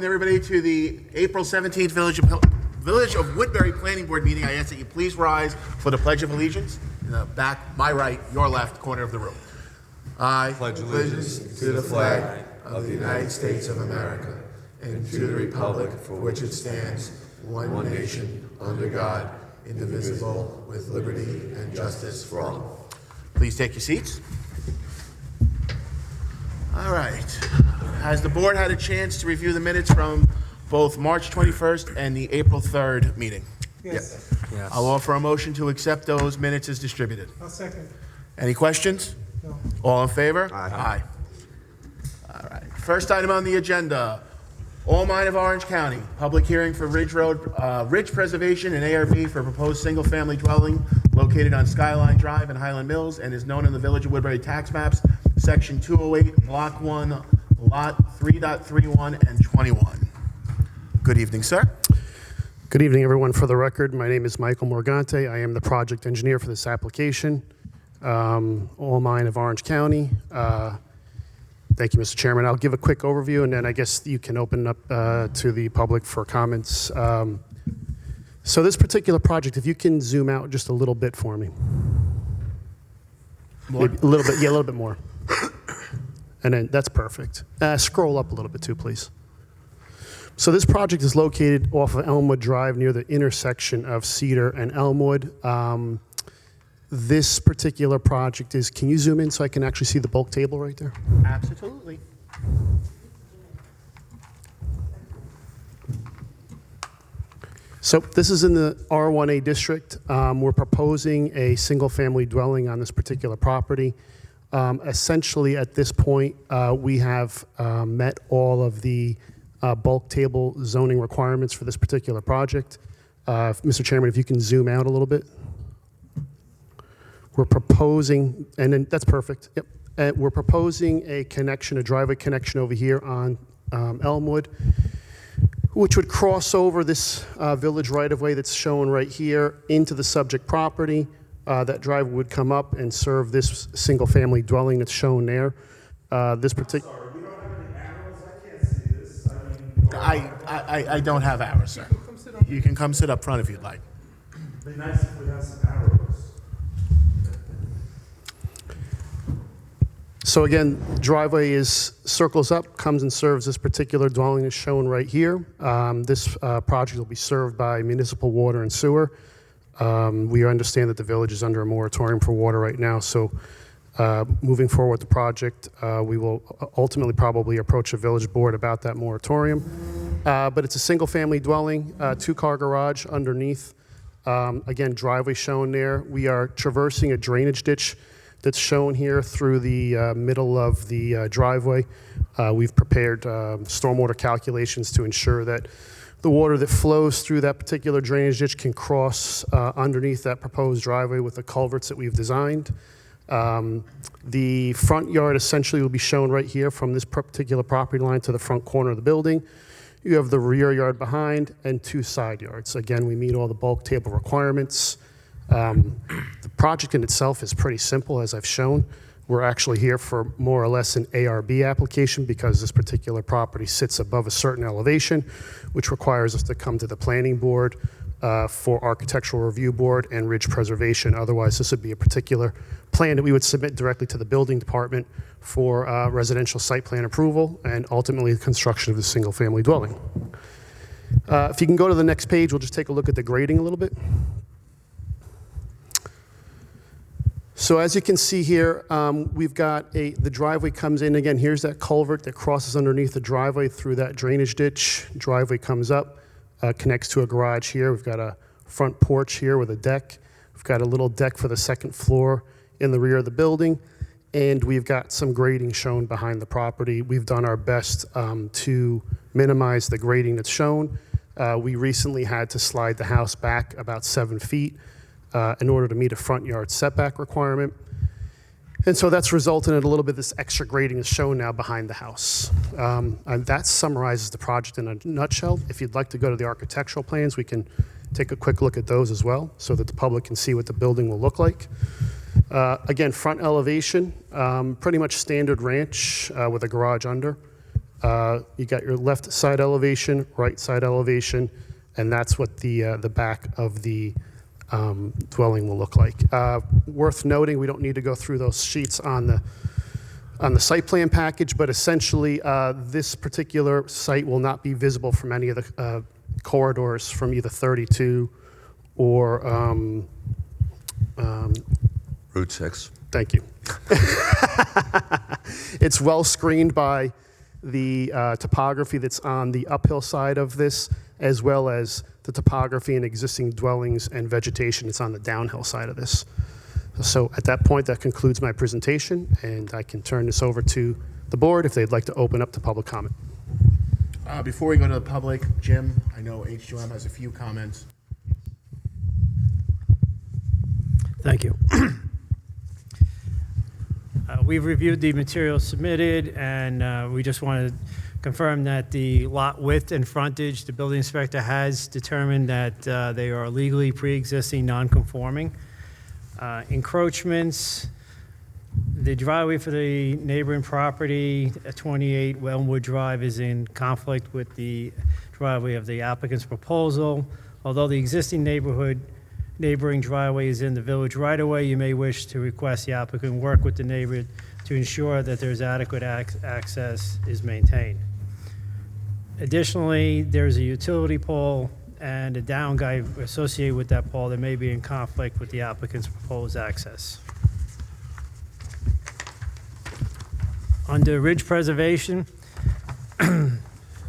Everybody to the April 17th Village of Woodbury Planning Board meeting. I ask that you please rise for the Pledge of Allegiance in the back, my right, your left corner of the room. I pledge allegiance to the flag of the United States of America and to the republic for which it stands, one nation, under God, indivisible, with liberty and justice for all. Please take your seats. All right. Has the board had a chance to review the minutes from both March 21st and the April 3rd meeting? Yes. Yes. I'll offer a motion to accept those minutes as distributed. I'll second. Any questions? No. All in favor? Aye. All right. First item on the agenda, all mine of Orange County, public hearing for Ridge Preservation and ARB for proposed single-family dwelling located on Skyline Drive in Highland Mills and is known in the Village of Woodbury tax maps, Section 208, Block 1, Lot 3.31 and 21. Good evening, sir. Good evening, everyone. For the record, my name is Michael Morgante. I am the project engineer for this application. All mine of Orange County. Thank you, Mr. Chairman. I'll give a quick overview, and then I guess you can open up to the public for comments. So this particular project, if you can zoom out just a little bit for me. More? Maybe a little bit, yeah, a little bit more. And then that's perfect. Scroll up a little bit too, please. So this project is located off of Elmwood Drive near the intersection of Cedar and Elmwood. This particular project is, can you zoom in so I can actually see the bulk table right there? Absolutely. So this is in the R1A district. We're proposing a single-family dwelling on this particular property. Essentially, at this point, we have met all of the bulk table zoning requirements for this particular project. Mr. Chairman, if you can zoom out a little bit. We're proposing, and then that's perfect. Yep. We're proposing a connection, a driveway connection over here on Elmwood, which would cross over this village right-of-way that's shown right here into the subject property. That driveway would come up and serve this single-family dwelling that's shown there. This particular. Sorry, we don't have any arrows. I can't see this. I don't have arrows, sir. You can come sit up front if you'd like. It'd be nice if we had some arrows. So again, driveway circles up, comes and serves this particular dwelling as shown right here. This project will be served by municipal water and sewer. We understand that the village is under a moratorium for water right now, so moving forward with the project, we will ultimately probably approach the village board about that moratorium. But it's a single-family dwelling, two-car garage underneath. Again, driveway shown there. We are traversing a drainage ditch that's shown here through the middle of the driveway. We've prepared stormwater calculations to ensure that the water that flows through that particular drainage ditch can cross underneath that proposed driveway with the culverts that we've designed. The front yard essentially will be shown right here from this particular property line to the front corner of the building. You have the rear yard behind and two side yards. Again, we meet all the bulk table requirements. The project in itself is pretty simple, as I've shown. We're actually here for more or less an ARB application because this particular property sits above a certain elevation, which requires us to come to the planning board for architectural review board and ridge preservation. Otherwise, this would be a particular plan that we would submit directly to the building department for residential site plan approval and ultimately the construction of the single family dwelling. If you can go to the next page, we'll just take a look at the grading a little bit. So as you can see here, we've got the driveway comes in. Again, here's that culvert that crosses underneath the driveway through that drainage ditch. Driveway comes up, connects to a garage here. We've got a front porch here with a deck. We've got a little deck for the second floor in the rear of the building. And we've got some grading shown behind the property. We've done our best to minimize the grading that's shown. We recently had to slide the house back about 7 feet. In order to meet a front yard setback requirement. And so that's resulted in a little bit of this extra grading is shown now behind the house. And that summarizes the project in a nutshell. If you'd like to go to the architectural plans, we can take a quick look at those as well so that the public can see what the building will look like. Again, front elevation, pretty much standard ranch with a garage under. You got your left side elevation, right side elevation, and that's what the back of the dwelling will look like. Worth noting, we don't need to go through those sheets on the site plan package, but essentially this particular site will not be visible from any of the corridors from either 32 or Route 6. thank you. It's well screened by the topography that's on the uphill side of this, as well as the topography and existing dwellings and vegetation that's on the downhill side of this. So at that point, that concludes my presentation, and I can turn this over to the board if they'd like to open up to public comment. Before we go to the public, Jim, I know H2M has a few comments. Thank you. We've reviewed the materials submitted, and we just want to confirm that the lot width and frontage, the building inspector has determined that they are legally pre-existing non-conforming. Encroachments, the driveway for the neighboring property at 28 Wellwood Drive is in conflict with the driveway of the applicant's proposal. Although the existing neighboring driveway is in the village right-of-way, you may wish to request the applicant work with the neighbor to ensure that there's adequate access is maintained. Additionally, there's a utility pole and a down guy associated with that pole that may be in conflict with the applicant's proposed access. Under ridge preservation,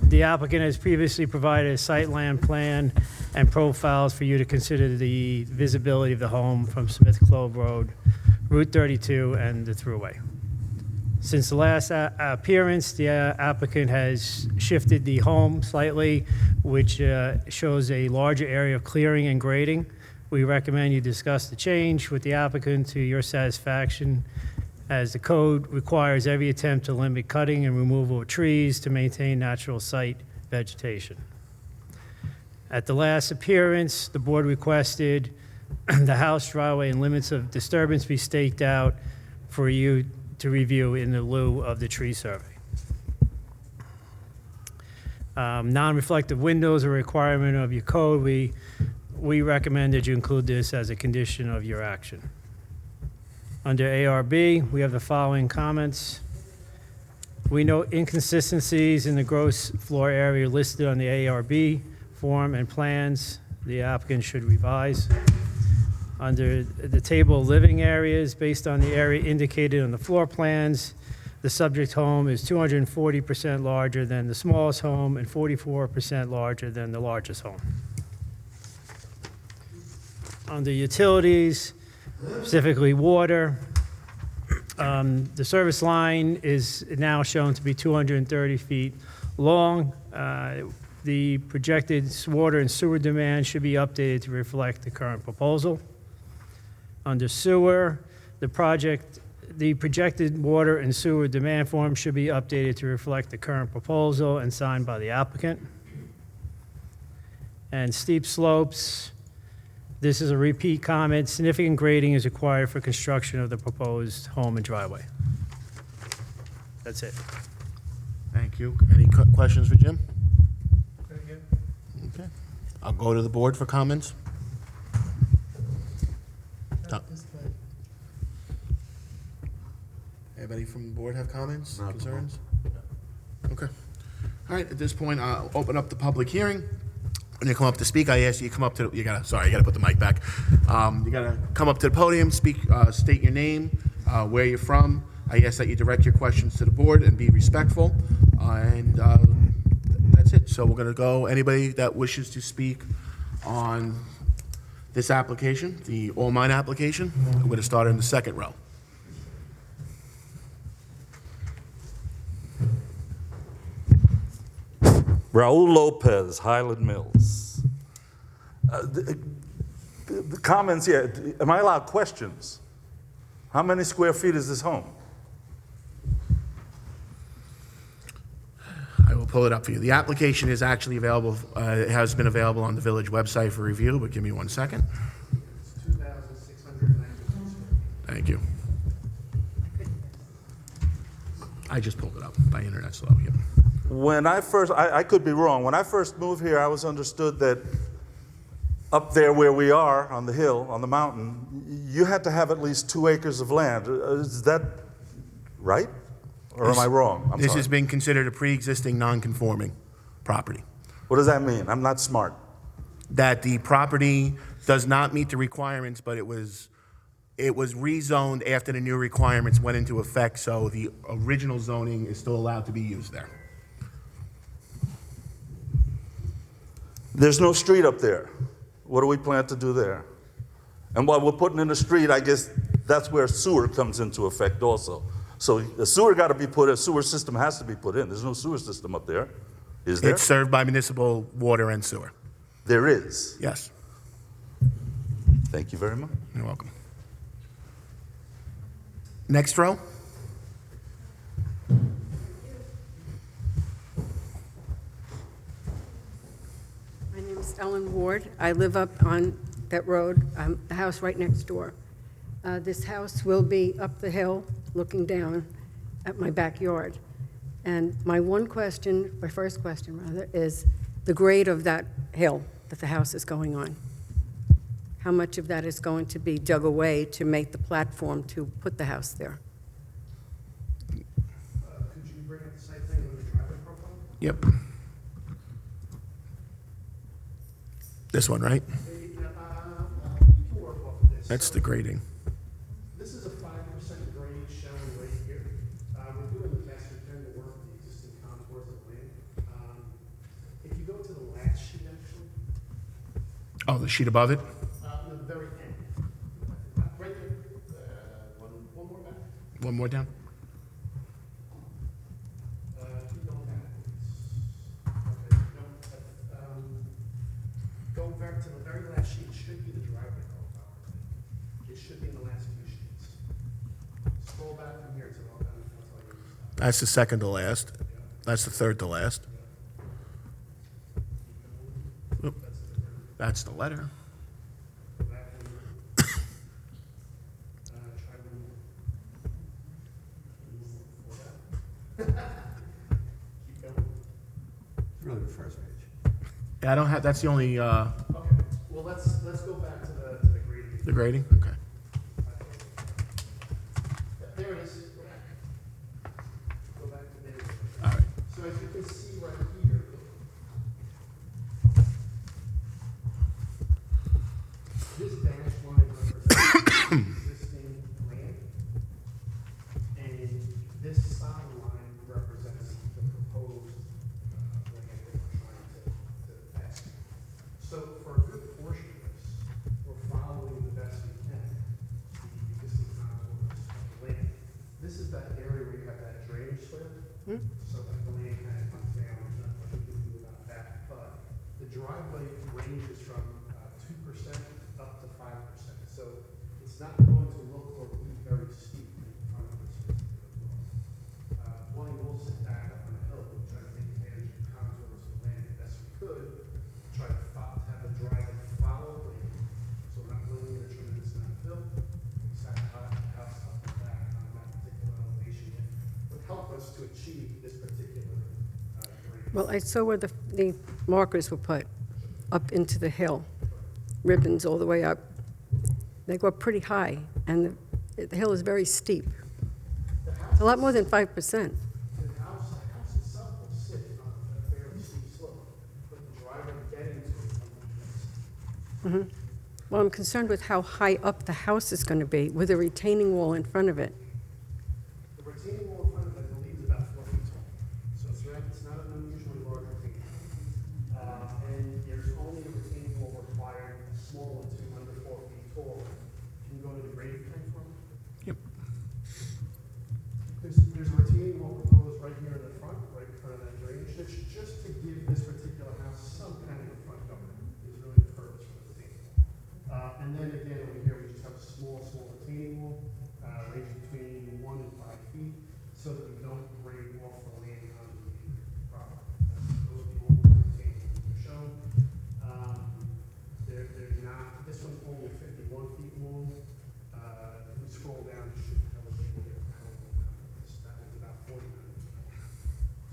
the applicant has previously provided a site land plan and profiles for you to consider the visibility of the home from Smith Clove Road, Route 32, and the thruway. Since the last appearance, the applicant has shifted the home slightly, which shows a larger area of clearing and grading. We recommend you discuss the change with the applicant to your satisfaction, as the code requires every attempt to limit cutting and removal of trees to maintain natural site vegetation. At the last appearance, the board requested the house driveway and limits of disturbance be staked out for you to review in the lieu of the tree survey. Non-reflective windows are a requirement of your code. We recommend that you include this as a condition of your action. Under ARB, we have the following comments. We note inconsistencies in the gross floor area listed on the ARB form and plans the applicant should revise. Under the table of living areas, based on the area indicated on the floor plans, the subject home is 240% larger than the smallest home and 44% larger than the largest home. Under utilities, specifically water, the service line is now shown to be 230 feet long. The projected water and sewer demand should be updated to reflect the current proposal. Under sewer, the projected water and sewer demand form should be updated to reflect the current proposal and signed by the applicant. And steep slopes, this is a repeat comment. Significant grading is required for construction of the proposed home and driveway. That's it. Thank you. Any questions for Jim? Okay. I'll go to the board for comments. Anybody from the board have comments, concerns? Okay. All right, at this point, I'll open up the public hearing. When you come up to speak, I ask you to come up to, you gotta put the mic back. You gotta come up to the podium, speak, state your name, where you're from. I ask that you direct your questions to the board and be respectful. And that's it. So we're gonna go, anybody that wishes to speak on this application, the All Mine application, we're gonna start in the second row. Raul Lopez, Highland Mills. The comments here, am I allowed questions? How many square feet is this home? I will pull it up for you. The application is actually available, it has been available on the village website for review, but give me 1 second. It's 2,692. Thank you. I just pulled it up by internet slow, yep. When I first, I could be wrong, when I first moved here, I was understood that up there where we are on the hill, on the mountain, you had to have at least 2 acres of land. Is that right? Or am I wrong? I'm This sorry. has been considered a pre-existing non-conforming property. What does that mean? I'm not smart. That the property does not meet the requirements, but it was rezoned after the new requirements went into effect, so the original zoning is still allowed to be used there. There's no street up there. What do we plan to do there? And while we're putting in a street, I guess that's where sewer comes into effect also. So the sewer got to be put in, sewer system has to be put in. There's no sewer system up there, is there? It's served by municipal water and sewer. There is. Yes, Thank you very much. you're welcome. Next row. My name is Ellen Ward. I live up on that road, the house right next door. This house will be up the hill, looking down at my backyard. And my first question rather, is the grade of that hill that the house is going on. How much of that is going to be dug away to make the platform to put the house there? Could you bring up the site plan with the driveway profile? Yep. This one, right? You can work off of this. That's the grading. This is a 5% grade shown right here. We're doing the best we can to work with the existing contours of the land. If you go to the last sheet, actually, Oh, the sheet above it? the very end, right there, one more back. One more down? Keep going back, please. Okay, no, go back to the very last sheet, should be the driveway profile. It should be in the last few sheets. Scroll back from here to the, I'll tell you. That's the second to last. That's the third to last. Oop. That's the letter. Go back one more. Try one more. Before that. Keep going. Really the first page. Yeah, I don't have, that's the only, Okay, well, let's go back to the grading. the grading? Okay. There it is. Go back. Go back to there. All right. So as you can see right here, this dash line represents existing land, and this solid line represents the proposed land that we're trying to pass. So for a good portion of this, we're following the best we can the existing contours of the land. This is that area where you have that drainage swale, so that the land kind of comes down, there's not much we can do about that. But the driveway ranges from 2% up to 5%. So it's not going to look or be very steep in front of this particular wall. One will sit back up on the hill, and try to take advantage of the contours of the land as best we could, try to have the driveway follow the land. So we're not losing a tremendous amount of fill. We sat the house up and back on that particular elevation. It would help us to achieve this particular grade. Well, I saw where the markers were put, up into the hill, ribbons all the way up. They go up pretty high, and the hill is very steep. It's a lot more than 5%. The house itself will sit on a fairly steep slope, but the driveway getting to it. Well, I'm concerned with how high up the house is going to be with a retaining wall in front of it. The retaining wall in front of it, I believe, is about 4 feet tall. So it's not an unusually large retaining wall. And there's only a retaining wall required, a small one too, under 4 feet tall. Can you go to the grading plan for me? Yep. There's a retaining wall proposed right here in the front, right in front of that drainage ditch, just to give this particular house some kind of a front cover, is really the purpose for the retaining wall. And then again, over here, we just have a small retaining wall, ranging between 1 and 5 feet, so that we don't grade off the land on the property. Those are the only retaining walls that are shown. They're not, this one's only 51 feet long. If we scroll down, you should have a label here. That one's about 49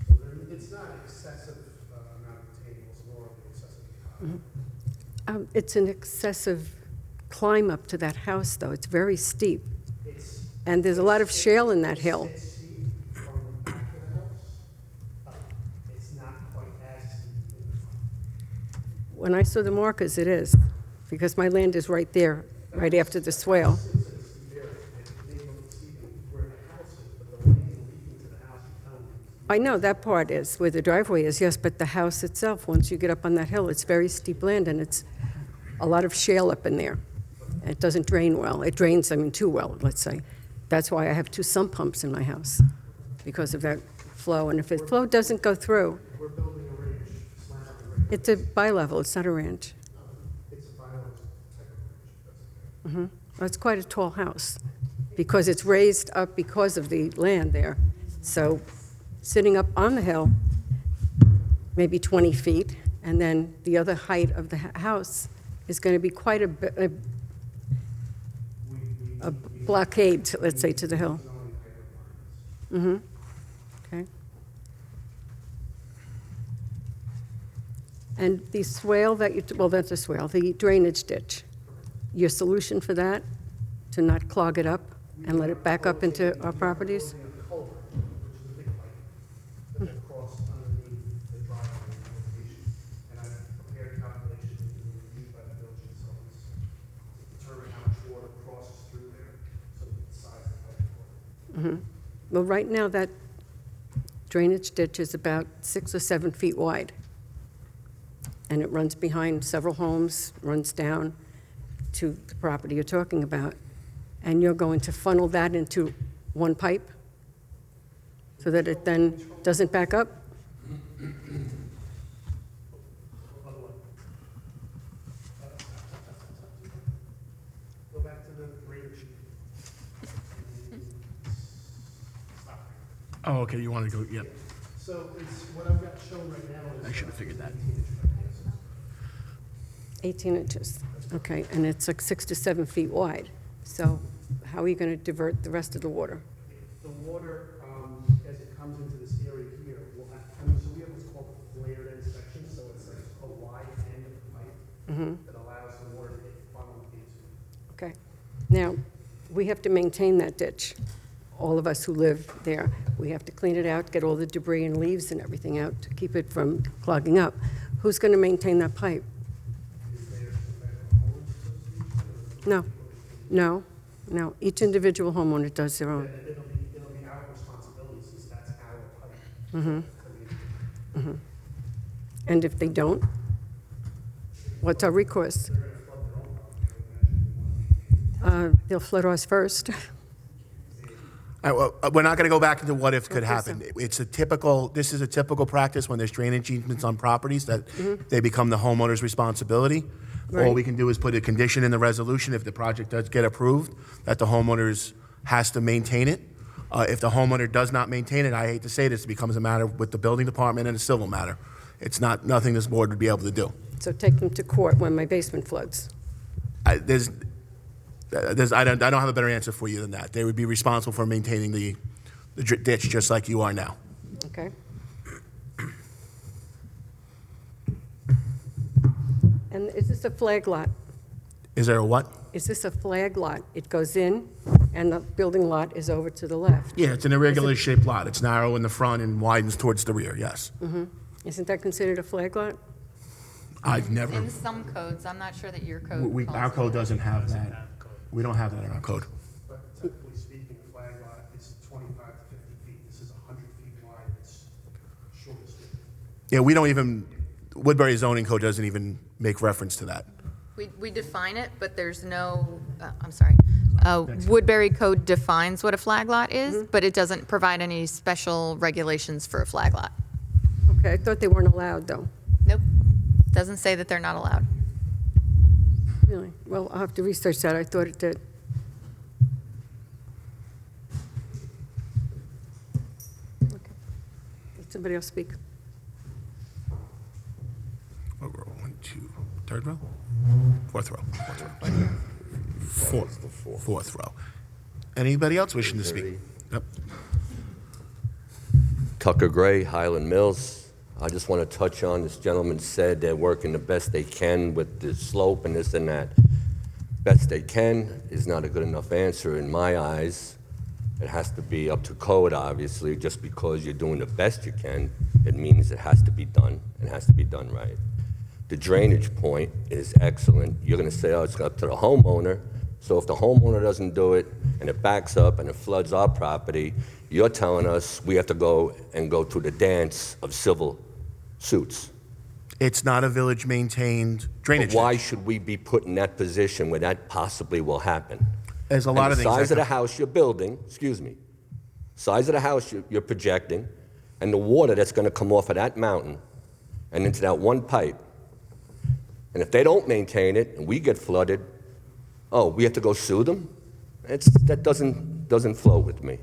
feet. So It's not excessive amount of retaining walls, more of an excessive. It's an excessive climb up to that house, though. It's very steep. And there's a lot of shale in that hill. It's steep from the back of the house. It's not quite as steep in the front. When I saw the markers, it is, because my land is right there, right after the swale. It's a steep area. It may look steep where the house is, but the lane leading to the house is down. I know that part is, where the driveway is, yes, but the house itself, once you get up on that hill, it's very steep land, and it's a lot of shale up in there. And it doesn't drain well. It drains, too well, let's say. That's why I have 2 sump pumps in my house, because of that flow. And if the flow doesn't go through, We're building a ranch, slant up a ranch. it's a bi-level, it's not a ranch. It's a violent type of ranch. Well, it's quite a tall house, because it's raised up because of the land there. So sitting up on the hill, maybe 20 feet, and then the other height of the house is going to be quite a blockade, let's say, to the hill. Okay. And the swale that you, well, that's a swale, the drainage ditch, your solution for that, to not clog it up and let it back up into our properties? We have the culvert, which is a big pipe, that will cross underneath the driveway location. And I've prepared calculations that will be used by the village consultants to determine how much water crosses through there, so that the size of the pipe. Well, right now, that drainage ditch is about 6 or 7 feet wide. And it runs behind several homes, runs down to the property you're talking about. And you're going to funnel that into one pipe so that it then doesn't back up? Go back to the drainage sheet. Oh, okay, you want to go, yeah. So it's, what I've got shown right now is. I should have figured that. 18 inches, okay, and it's like 6 to 7 feet wide. So how are you going to divert the rest of the water? The water, as it comes into this area here, will have, so we have what's called a flared end section, so it's like a wide end of the pipe that allows the water to get funneled into. Okay. Now, we have to maintain that ditch, all of us who live there. We have to clean it out, get all the debris and leaves and everything out to keep it from clogging up. Who's going to maintain that pipe? No, no, no. Each individual homeowner does their own. It'll be our responsibility since that's our pipe. And if they don't, what's our recourse? They'll flood ours first. Well, we're not going to go back into what if could Okay, happen. This is a typical practice when there's drainage easements on properties that they become the homeowner's responsibility. All Right. we can do is put a condition in the resolution if the project does get approved, that the homeowners has to maintain it. If the homeowner does not maintain it, I hate to say this, it becomes a matter with the building department and a civil matter. It's nothing this board would be able to do. So take them to court when my basement floods. I don't have a better answer for you than that. They would be responsible for maintaining the ditch just like you are now. Okay? And is this a flag lot? Is there a what? Is this a flag lot? It goes in, and the building lot is over to the left. Yeah, it's an irregularly shaped lot. It's narrow in the front and widens towards the rear, yes. Isn't that considered a flag lot? I've never, In some codes, I'm not sure that your code. calls our it. code doesn't have that. We don't have that in our code. But typically speaking, a flag lot is 25 to 50 feet. This is 100 feet wide. It's shortest. Yeah, we don't even, Woodbury zoning code doesn't even make reference to that. We define it, but there's no, I'm sorry. Woodbury code defines what a flag lot is, but it doesn't provide any special regulations for a flag lot. Okay, I thought they weren't allowed, though. Nope. Doesn't say that they're not allowed. Really? Well, I'll have to research that. I thought it did. Okay. Let somebody else speak. What row? 1, 2, third row? Fourth row. Fourth row. Anybody else wishing to speak? Yep. Tucker Gray, Highland Mills. I just want to touch on, this gentleman said they're working the best they can with the slope and this and that. Best they can is not a good enough answer in my eyes. It has to be up to code, obviously. Just because you're doing the best you can, it means it has to be done, and it has to be done right. The drainage point is excellent. You're going to say, oh, it's up to the homeowner. So if the homeowner doesn't do it, and it backs up and it floods our property, you're telling us we have to go through the dance of civil suits. It's not a village-maintained drainage But why ditch. should we be put in that position where that possibly will happen? There's a lot of And things. the size that of the house you're building, size of the house you're projecting, and the water that's going to come off of that mountain and into that one pipe. And if they don't maintain it and we get flooded, oh, we have to go sue them? That doesn't flow with me.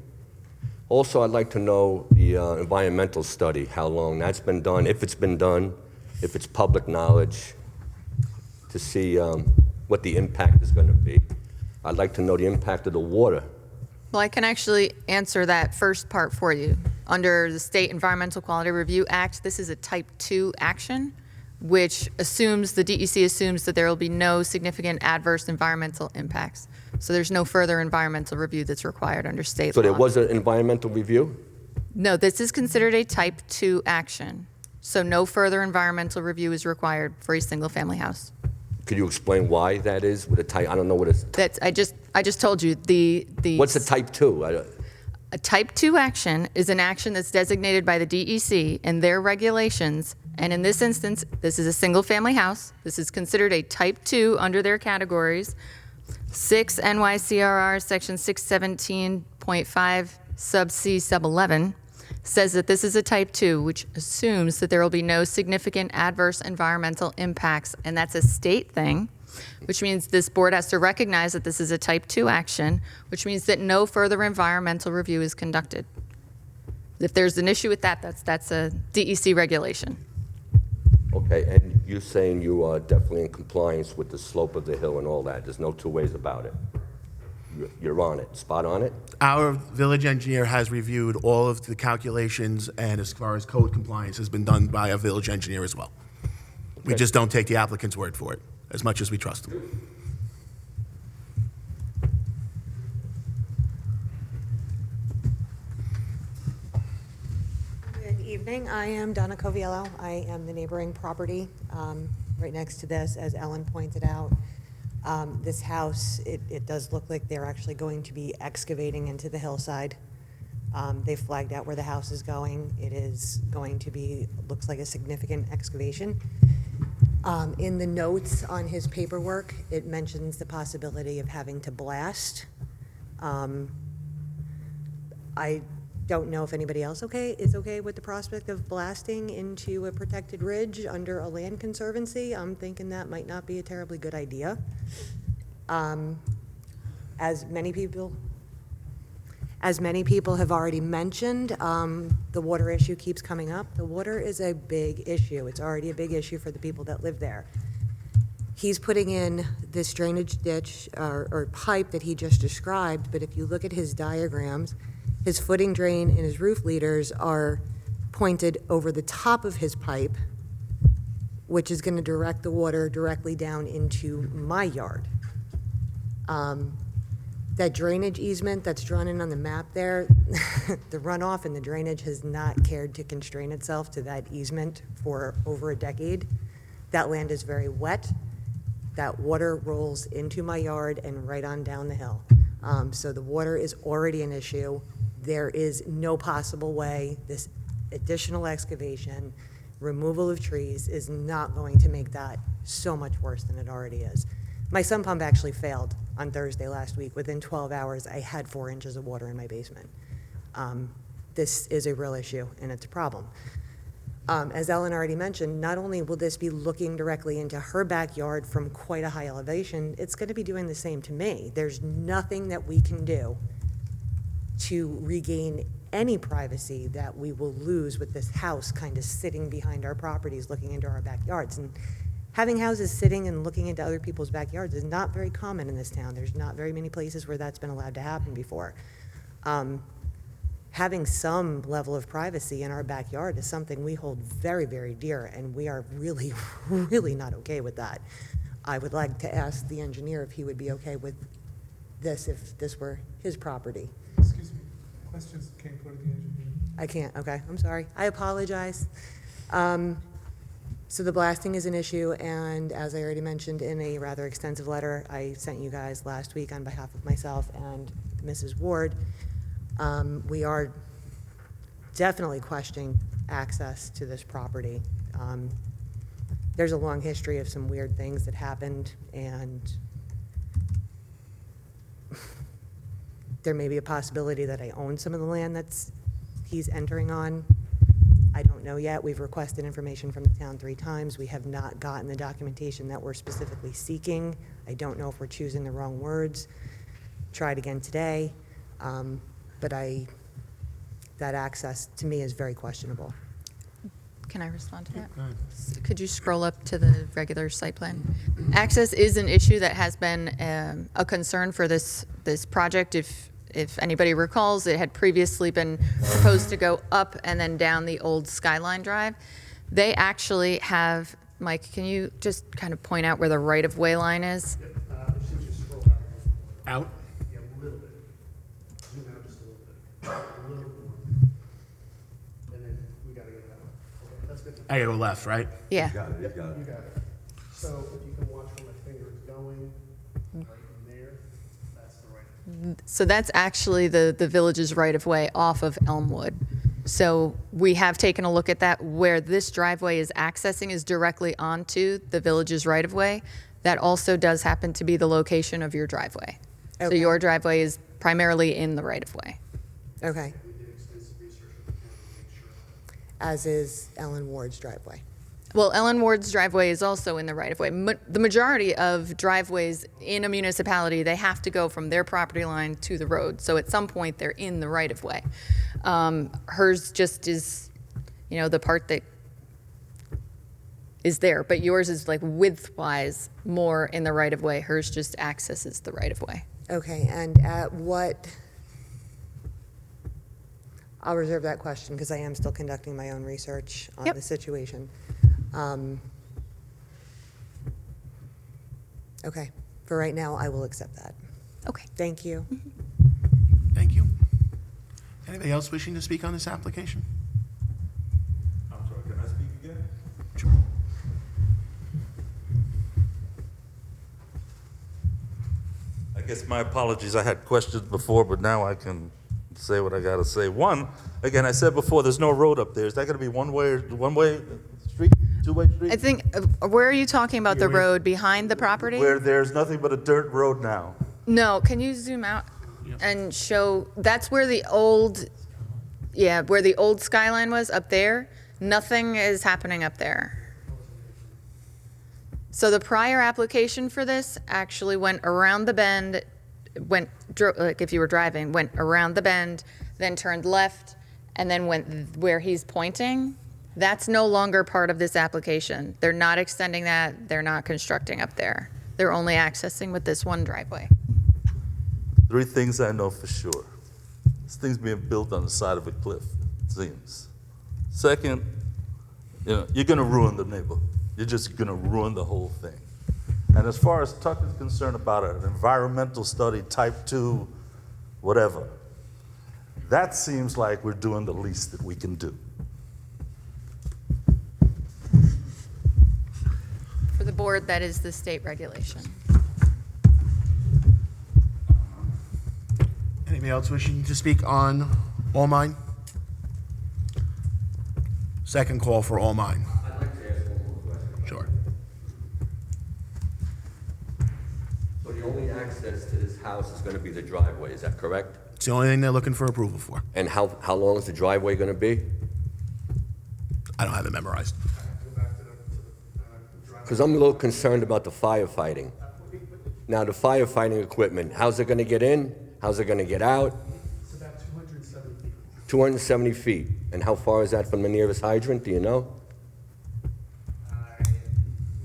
Also, I'd like to know the environmental study, how long that's been done, if it's been done, if it's public knowledge, to see what the impact is going to be. I'd like to know the impact of the water. Well, I can actually answer that first part for you. Under the State Environmental Quality Review Act, this is a Type 2 action, which assumes, the DEC assumes that there will be no significant adverse environmental impacts. So there's no further environmental review that's required under state So law. there was an environmental review? No, this is considered a Type 2 action. So no further environmental review is required for a single-family house. Could you explain why that is with a type? I don't know what it's. That's, I just told you, the. What's a type 2? A Type 2 action is an action that's designated by the DEC and their regulations, and in this instance, this is a single-family house. This is considered a Type 2 under their categories. 6 NYCRR Section 617.5 sub C sub 11 says that this is a Type 2, which assumes that there will be no significant adverse environmental impacts, and that's a state thing, which means this board has to recognize that this is a Type 2 action, which means that no further environmental review is conducted. If there's an issue with that, that's a DEC regulation. Okay, and you're saying you are definitely in compliance with the slope of the hill and all that. There's no two ways about it. You're on it, spot on it? Our village engineer has reviewed all of the calculations, and as far as code compliance has been done by a village engineer as well. We Okay. just don't take the applicant's word for it, as much as we trust them. Good evening. I am Donna Coviello. I am the neighboring property right next to this, as Ellen pointed out. This house, it does look like they're actually going to be excavating into the hillside. They flagged out where the house is going. It is going to be, looks like a significant excavation. In the notes on his paperwork, it mentions the possibility of having to blast. I don't know if anybody else is okay with the prospect of blasting into a protected ridge under a land conservancy. I'm thinking that might not be a terribly good idea. As many people have already mentioned, the water issue keeps coming up. The water is a big issue. It's already a big issue for the people that live there. He's putting in this drainage ditch or pipe that he just described, but if you look at his diagrams, his footing drain and his roof leaders are pointed over the top of his pipe, which is going to direct the water directly down into my yard. That drainage easement that's drawn in on the map there, the runoff and the drainage has not cared to constrain itself to that easement for over a decade. That land is very wet. That water rolls into my yard and right on down the hill. So the water is already an issue. There is no possible way this additional excavation, removal of trees is not going to make that so much worse than it already is. My sump pump actually failed on Thursday last week. Within 12 hours, I had 4 inches of water in my basement. This is a real issue, and it's a problem. As Ellen already mentioned, not only will this be looking directly into her backyard from quite a high elevation, it's going to be doing the same to me. There's nothing that we can do to regain any privacy that we will lose with this house kind of sitting behind our properties looking into our backyards. And having houses sitting and looking into other people's backyards is not very common in this town. There's not very many places where that's been allowed to happen before. having some level of privacy in our backyard is something we hold very, very dear, and we are really, really not okay with that. I would like to ask the engineer if he would be okay with this if this were his property. Excuse me, questions can't go to the engineer. I can't, okay, I'm sorry. I apologize. So the blasting is an issue, and as I already mentioned in a rather extensive letter I sent you guys last week on behalf of myself and Mrs. Ward, we are definitely questioning access to this property. There's a long history of some weird things that happened, and there may be a possibility that I own some of the land he's entering on. I don't know yet. We've requested information from the town 3 times. We have not gotten the documentation that we're specifically seeking. I don't know if we're choosing the wrong words. Tried again today, but that access to me is very questionable. Can I respond to that? Could you scroll up to the regular site plan? Access is an issue that has been a concern for this project. If anybody recalls, it had previously been proposed to go up and then down the old Skyline Drive. They actually have, Mike, can you just kind of point out where the right-of-way line is? Out? Yeah, a little bit. Zoom out just a little bit. A little bit more. And then we gotta get that one. Okay, that's good. I go left, right? Yeah. You got it. So if you can watch where my finger is going, right in there, that's the right. So that's actually the village's right-of-way off of Elmwood. So we have taken a look at that. Where this driveway is accessing is directly onto the village's right-of-way. That also does happen to be the location of your driveway. So Okay. your driveway is primarily in the right-of-way. Okay. We did extensive research with the town to make sure. As is Ellen Ward's driveway. Well, Ellen Ward's driveway is also in the right-of-way. The majority of driveways in a municipality, they have to go from their property line to the road. So at some point, they're in the right-of-way. Hers just is, the part that is there. But yours is like width-wise more in the right-of-way. Hers just accesses the right-of-way. Okay, and at what, I'll reserve that question because I am still conducting my own research on Yep. the situation. Okay, for right now, I will accept that. Okay. Thank you. Thank you. Anybody else wishing to speak on this application? I'm sorry, can I speak again? Sure. I guess my apologies, I had questions before, but now I can say what I gotta say. One, again, I said before, there's no road up there. Is that gonna be one-way street, two-way street? I think, where are you talking about the road? Behind the property? Where there's nothing but a dirt road now. No, can you zoom out and show, that's where the old, where the old Skyline was, up there. Nothing is happening up there. So the prior application for this actually went around the bend, like if you were driving, went around the bend, then turned left, and then went where he's pointing. That's no longer part of this application. They're not extending that. They're not constructing up there. They're only accessing with this one driveway. 3 things I know for sure. This thing's being built on the side of a cliff, it seems. Second, you're gonna ruin the neighborhood. You're just gonna ruin the whole thing. And as far as Tuck is concerned about an environmental study, type 2, whatever, that seems like we're doing the least that we can do. For the board, that is the state regulation. Anybody else wishing to speak on All Mine? Second call for All Mine. I'd like to ask one more question. Sure. So the only access to this house is going to be the driveway, is that correct? It's the only thing they're looking for approval for. And how long is the driveway going to be? I don't have it memorized. Because I'm a little concerned about the firefighting. Now, the firefighting equipment, how's it going to get in? How's it going to get out? It's about 270 feet. 270 feet. And how far is that from the nearest hydrant, do you know? If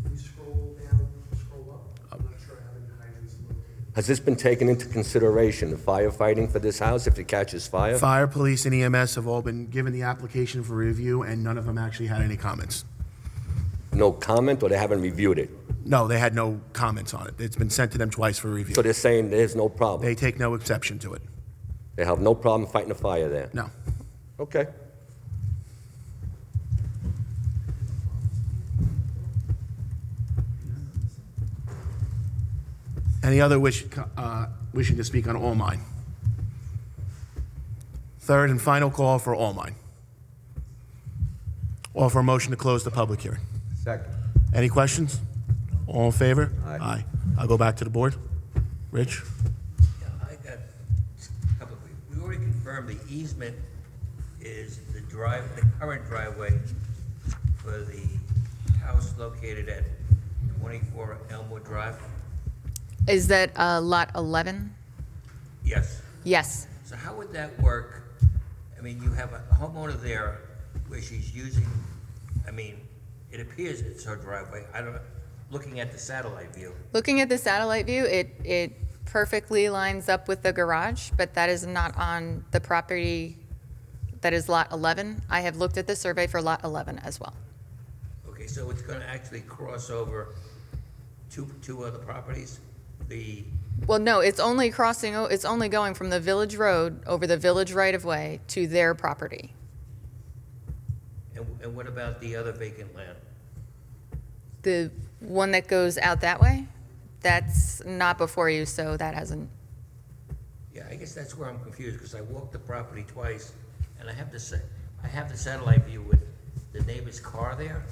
you scroll down, scroll up, I'm not sure I have any hydrants located. Has this been taken into consideration, the firefighting for this house, if it catches fire? Fire, police, and EMS have all been given the application for review, and none of them actually had any comments. No comment, or they haven't reviewed it? No, they had no comments on it. It's been sent to them twice for review. So they're saying there's no problem? They take no exception to it. They have no problem fighting a fire there? No. Okay. Any other wishing to speak on all mine? Third and final call for all mine. Offer a motion to close the public hearing. Second. Any questions? All in favor? Aye. I'll go back to the board. Rich? Yeah, I got a couple of, we already confirmed the easement is the current driveway for the house located at 24 Elmwood Drive? Is that lot 11? Yes. Yes. So how would that work? I mean, you have a homeowner there where she's using, I mean, it appears it's her driveway. I don't know, looking at the satellite view. Looking at the satellite view, it perfectly lines up with the garage, but that is not on the property that is lot 11. I have looked at the survey for lot 11 as well. Okay, so it's gonna actually cross over two other properties? Well, no, it's only going from the village road over the village right-of-way to their property. And what about the other vacant land? The one that goes out that way, that's not before you, so that hasn't. Yeah, I guess that's where I'm confused, because I walked the property twice, and I have the satellite view with the neighbor's car there,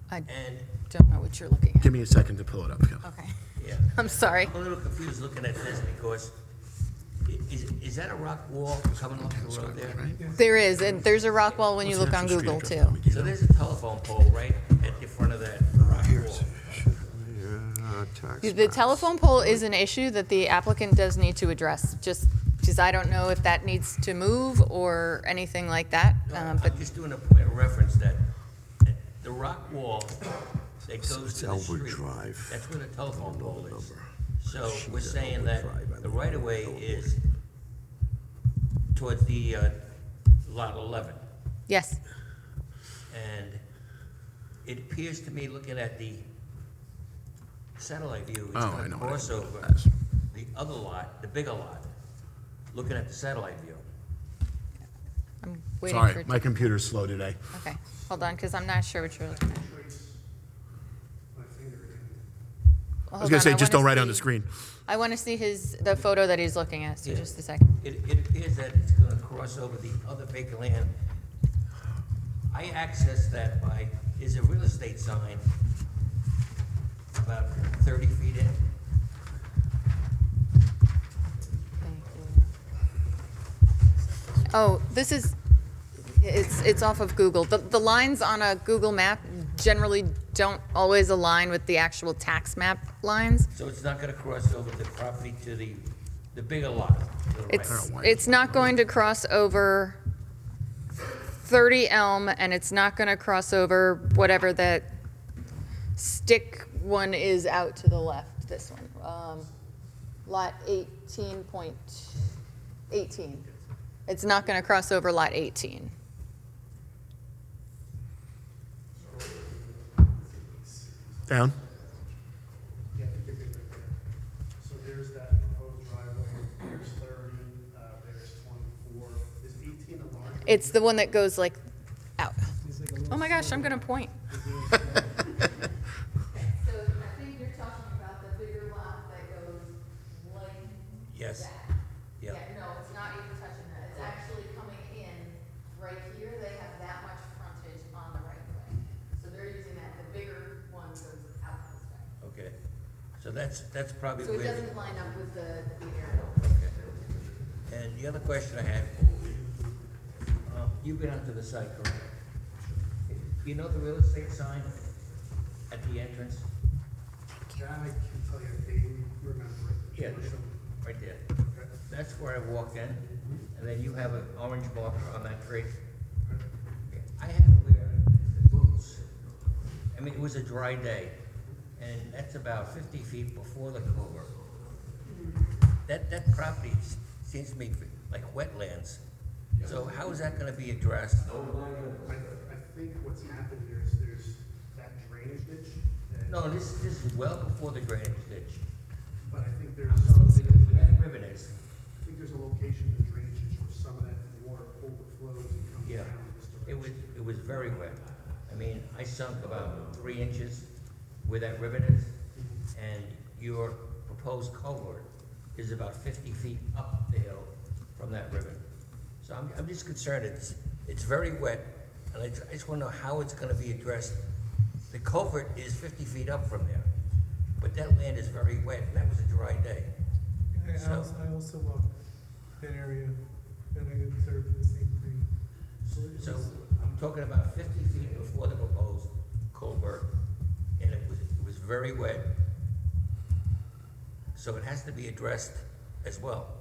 I and, don't know what you're looking at. Give me a second to pull it up. Okay. yeah. I'm sorry. I'm a little confused looking at this, because is that a rock wall coming off the road there? There is, and there's a rock wall when you look on Google, too. So there's a telephone pole right at the front of that rock wall. The telephone pole is an issue that the applicant does need to address, just because I don't know if that needs to move or anything like that. But I'm just doing a point of reference that the rock wall that goes to the street, that's where the telephone pole is. So we're saying that the right-of-way is towards the lot 11. yes, And it appears to me, looking at the satellite view, it's Oh, I going to know what cross it over is. the other lot, the bigger lot, looking at the satellite view. I'm waiting Sorry, for. my computer's slow today. Okay, hold on, because I'm not sure what you're looking at. I was gonna say, just don't write on the screen. I want to see the photo that he's looking at, so Yeah. just a second. It appears that it's going to cross over the other vacant land. I access that by, there's a real estate sign about 30 feet in. Oh, it's off of Google. The lines on a Google map generally don't always align with the actual tax map lines. So it's not going to cross over the property to the bigger lot to the right. It's not going to cross over 30 Elm, and it's not going to cross over whatever that stick one is out to the left, this one. Lot 18.18. It's not going to cross over lot 18. Down? Yeah, so there's that proposed driveway, there's 30, there's 24, is 18 a line? It's the one that goes like out. Oh my gosh, I'm going to point. So I think you're talking about the bigger lot that goes like Yes. that. Yeah. No, it's not even touching that. It's actually coming in right here. They have that much frontage on the right of way. So they're using that. The bigger one goes out this way. Okay. So that's probably So it where. doesn't line up with the area. Okay. And the other question I had, you've been out to the site, correct? You know the real estate sign at the entrance? That I can tell you, I vaguely remember it. Yeah, right there. That's where I walked in, and then you have an orange marker on that tree. I had to wear boots. I mean, it was a dry day, and that's about 50 feet before the culvert. that property seems to me like wetlands. So how is that gonna be addressed? I think what's happened here is there's that drainage ditch. No, this is well before the drainage ditch. But I think I'm saying where that ribbon is. I think there's a location in the drainage ditch where some of that water overflows and comes Yeah, down in this direction. it was very wet. I mean, I sunk about 3 inches where that ribbon is, and your proposed culvert is about 50 feet up the hill from that ribbon. So I'm just concerned, it's very wet, and I just wanna know how it's gonna be addressed. The culvert is 50 feet up from there, but that land is very wet, and that was a dry day. So- I also walk that area, and I observed the same thing. So I'm talking about 50 feet before the proposed culvert, and it was very wet. So it has to be addressed as well,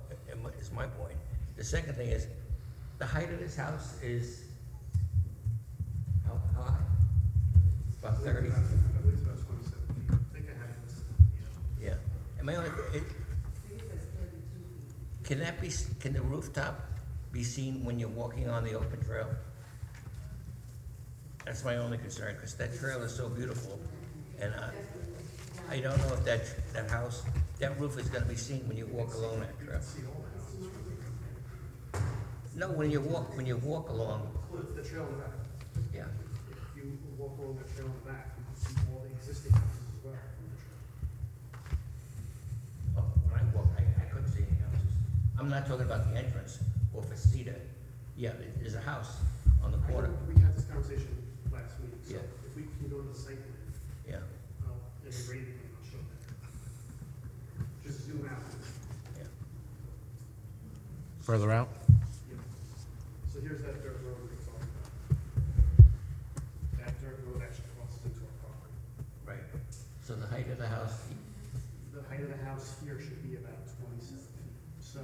is my point. The second thing is, the height of this house is, how high? About 30? I believe it's about 27 feet. I think I have this. Yeah. And my only, can the rooftop be seen when you're walking on the open trail? That's my only concern, because that trail is so beautiful, and I don't know if that house, that roof is gonna be seen when you walk along that trail. No, when you walk along, The trail in the back. yeah. If you walk along the trail in the back, you can see all the existing houses as well from the trail. Oh, when I walk, I couldn't see any houses. I'm not talking about the entrance or Faceta. Yeah, there's a house on the corner. We had this conversation last week, so Yeah. if we can go to the site plan, Yeah, in the grading, I'll show that. Just zoom out. yeah. Further out? Yeah. So here's that dirt road we're talking about. That dirt road actually crosses into our property. Right. So the height of the house, The height of the house here should be about 27 feet. So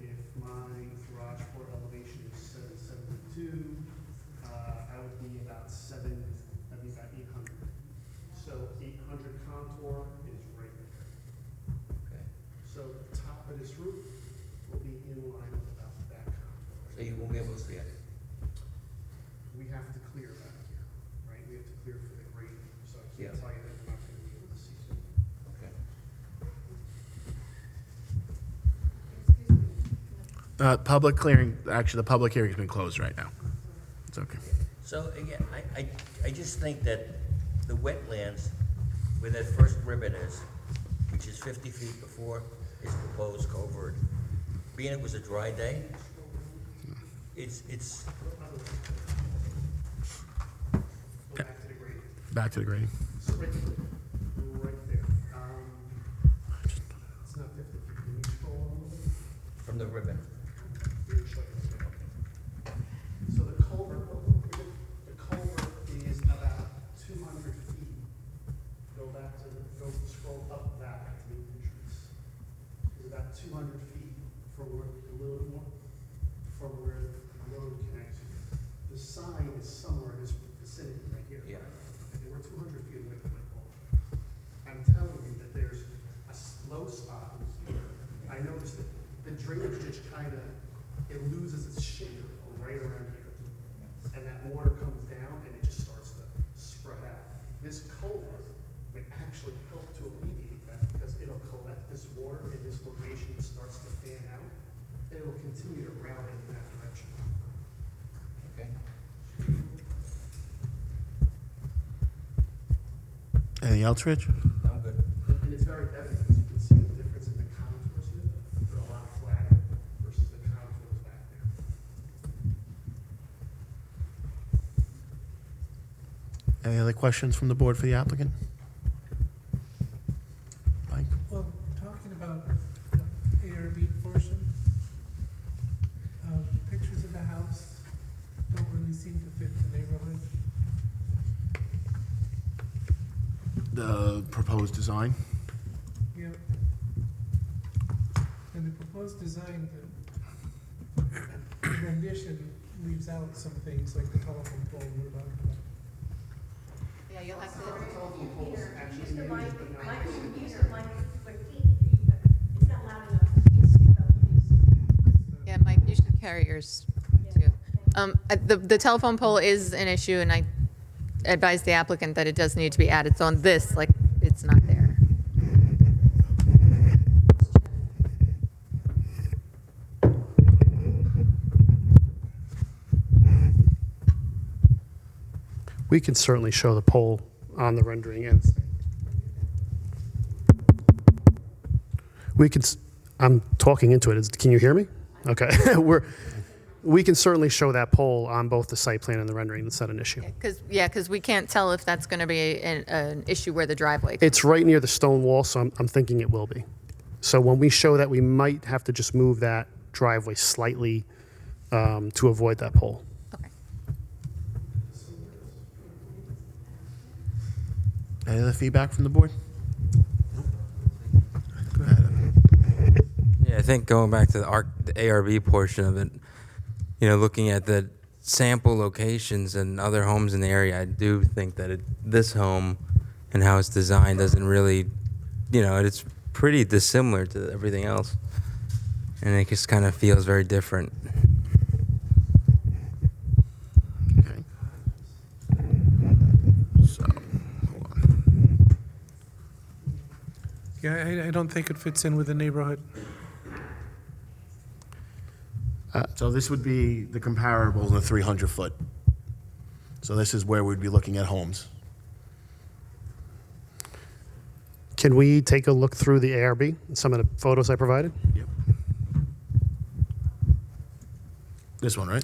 if my garage floor elevation is 772, I would be about that'd be about 800. So 800 contour is right there. okay. So the top of this roof will be in line with about that contour. So you won't be able to see it. We have to clear back here, right? We have to clear for the grade, so I Yeah. can't tell you that we're not gonna be able to see it. Okay. Public clearing, actually, the public hearing's been closed right now. It's okay. So again, I just think that the wetlands where that first ribbon is, which is 50 feet before his proposed culvert, being it was a dry day, it's, Go back to the grade. Back to the grading. So right there. It's not 50 feet. Can you scroll a little bit? from the ribbon. Here, show you. So the culvert is about 200 feet. Scroll up back to the entrance. It's about 200 feet from where, a little bit more, from where the road connects. The sign is somewhere in this vicinity right here. Yeah. Okay, we're 200 feet away from the culvert. I'm telling you that there's a low spot in here. I noticed that the drainage ditch it loses its shape right around here. And that water comes down and it just starts to spread out. This culvert would actually help to alleviate that because it'll collect this water in this location, it starts to fan out, and it will continue to route in that direction. Okay. Anything else, Rich? I'm good. And it's very evident, as you can see the difference in the contours here. They're a lot flatter versus the contours back there. Any other questions from the board for the applicant? Mike? Well, talking about the ARB portion, pictures of the house don't really seem to fit the neighborhood. The proposed design? Yeah. And the proposed design, the rendition leaves out some things like the telephone pole we're talking about. Yeah, you'll have to. Actually, Use the used, mic, but not Mike, used. use the mic, but it's not loud enough. carry yours too. The telephone pole is an issue, and I advise the applicant that it does need to be added. So on this, like, it's not there. We can certainly show the pole on the rendering and we can, I'm talking into it. Can you hear me? Okay. We can certainly show that pole on both the site plan and the rendering. That's not an issue. Because we can't tell if that's going to be an issue where the driveway. It's right near the stone wall, so I'm thinking it will be. So when we show that, we might have to just move that driveway slightly to avoid that pole. Okay. Any other feedback from the board? Go ahead. Yeah, I think going back to the ARB portion of it, you know, looking at the sample locations and other homes in the area, I do think that this home and how it's designed doesn't really, you know, it's pretty dissimilar to everything else. And it just kind of feels very different. Okay. So, hold on. Yeah, I don't think it fits in with the neighborhood. So this would be the comparables in the 300 foot. So this is where we'd be looking at homes. Can we take a look through the ARB and some of the photos I provided? Yep. This one, right?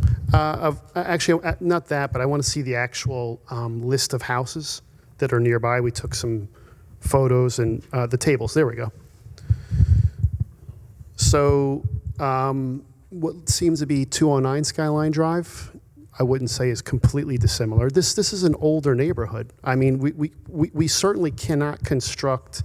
Actually, not that, but I want to see the actual list of houses that are nearby. We took some photos and the tables. There we go. So what seems to be 209 Skyline Drive, I wouldn't say is completely dissimilar. This is an older neighborhood. I mean, we certainly cannot construct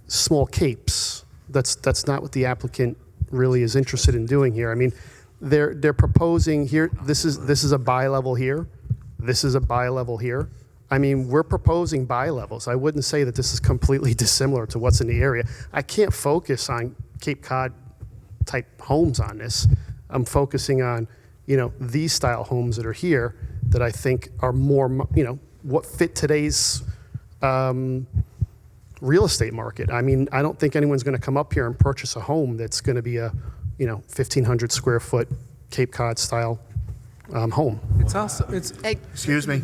small capes. That's not what the applicant really is interested in doing here. I mean, they're proposing here. This is a bi-level here. This is a bi-level here. I mean, we're proposing bi-levels. I wouldn't say that this is completely dissimilar to what's in the area. I can't focus on Cape Cod type homes on this. I'm focusing on, you know, these style homes that are here that I think are more, you know, what fit today's real estate market. I mean, I don't think anyone's going to come up here and purchase a home that's going to be a, you know, 1,500 square foot Cape Cod style home. It's also, Excuse me.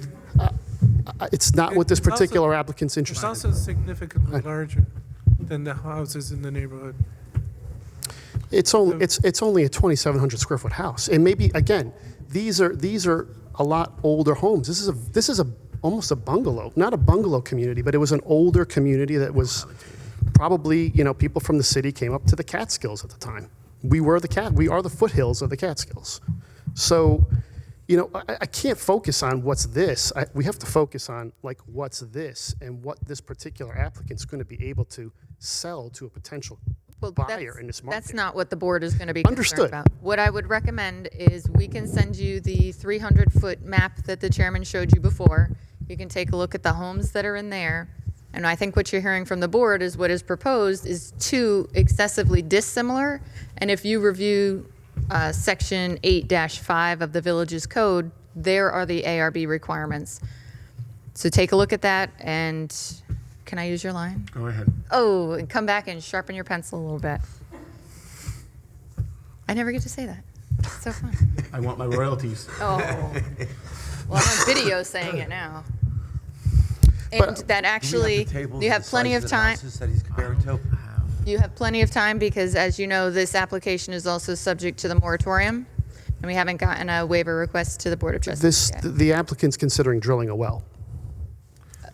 It's not what this It's also- particular applicant's it's interested in. also significantly larger than the houses in the neighborhood. It's only a 2,700 square foot house, and maybe again, these are a lot older homes. This is almost a bungalow, not a bungalow community, but it was an older community that was probably, you know, people from the city came up to the Catskills at the time. We are the foothills of the Catskills. So, you know, I can't focus on what's this. We have to focus on like what's this and what this particular applicant's going to be able to sell to a potential buyer in this market. That's not what the board is going to be concerned Understood. about. What I would recommend is we can send you the 300-foot map that the chairman showed you before. You can take a look at the homes that are in there. And I think what you're hearing from the board is what is proposed is too excessively dissimilar. And if you review Section 8-5 of the Villages Code, there are the ARB requirements. So take a look at that, and can I use your line? Go ahead. Oh, and come back and sharpen your pencil a little bit. I never get to say that. It's so fun. I want my royalties. Oh. Well, I'm on video saying it now. And that actually, you have plenty of time. You have plenty of time because, as you know, this application is also subject to the moratorium, and we haven't gotten a waiver request to the Board of Trustees yet. The applicant's considering drilling a well.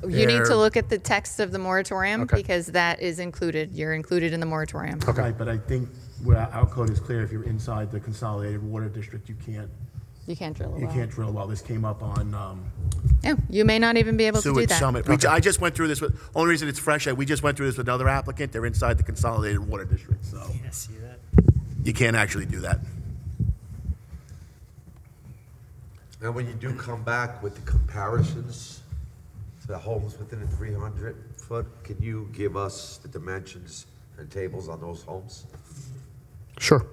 You need to look at the text of the moratorium Okay. because that is included. You're included in the moratorium. Okay. Right, but I think where our code is clear, if you're inside the consolidated water district, you can't drill a well. You can't drill a well. This came up on Yeah, you may not even be able to do Sewage that. Summit. I just went through this with, only reason it's fresh, we just went through this with another applicant. They're inside the consolidated water district, so Yeah, see that? you can't actually do that. Now, when you do come back with the comparisons to the homes within the 300 foot, can you give us the dimensions and tables on those homes? Sure.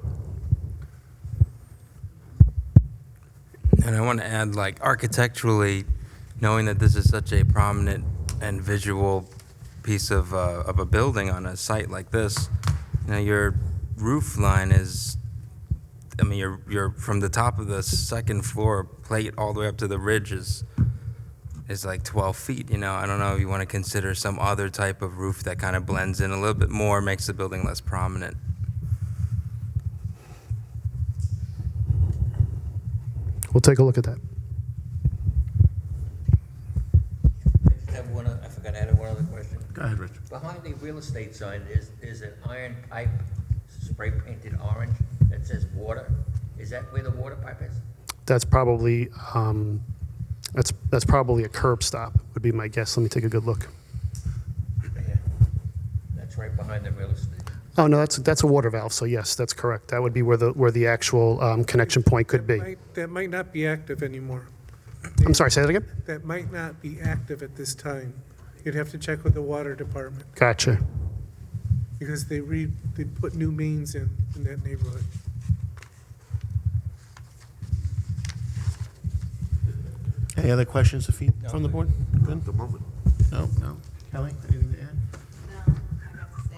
And I want to add, like, architecturally, knowing that this is such a prominent and visual piece of a building on a site like this, you know, your roof line is, I mean, you're from the top of the second floor plate all the way up to the ridge is like 12 feet, you know. I don't know if you want to consider some other type of roof that kind of blends in a little bit more, makes the building less prominent. We'll take a look at that. I forgot to add one other question. Go ahead, Rich. Behind the real estate sign is an iron pipe spray painted orange that says water. Is that where the water pipe is? That's probably that's probably a curb stop, would be my guess. Let me take a good look. Yeah. That's right behind the real estate. Oh, no, that's a water valve, so yes, that's correct. That would be where the actual connection point could be. That might not be active anymore. I'm sorry, say that again? That might not be active at this time. You'd have to check with the water department, Gotcha. because they put new mains in that neighborhood. Any other questions from the board? Good? The moment. No. Kelly, anything to add? No, I got to stay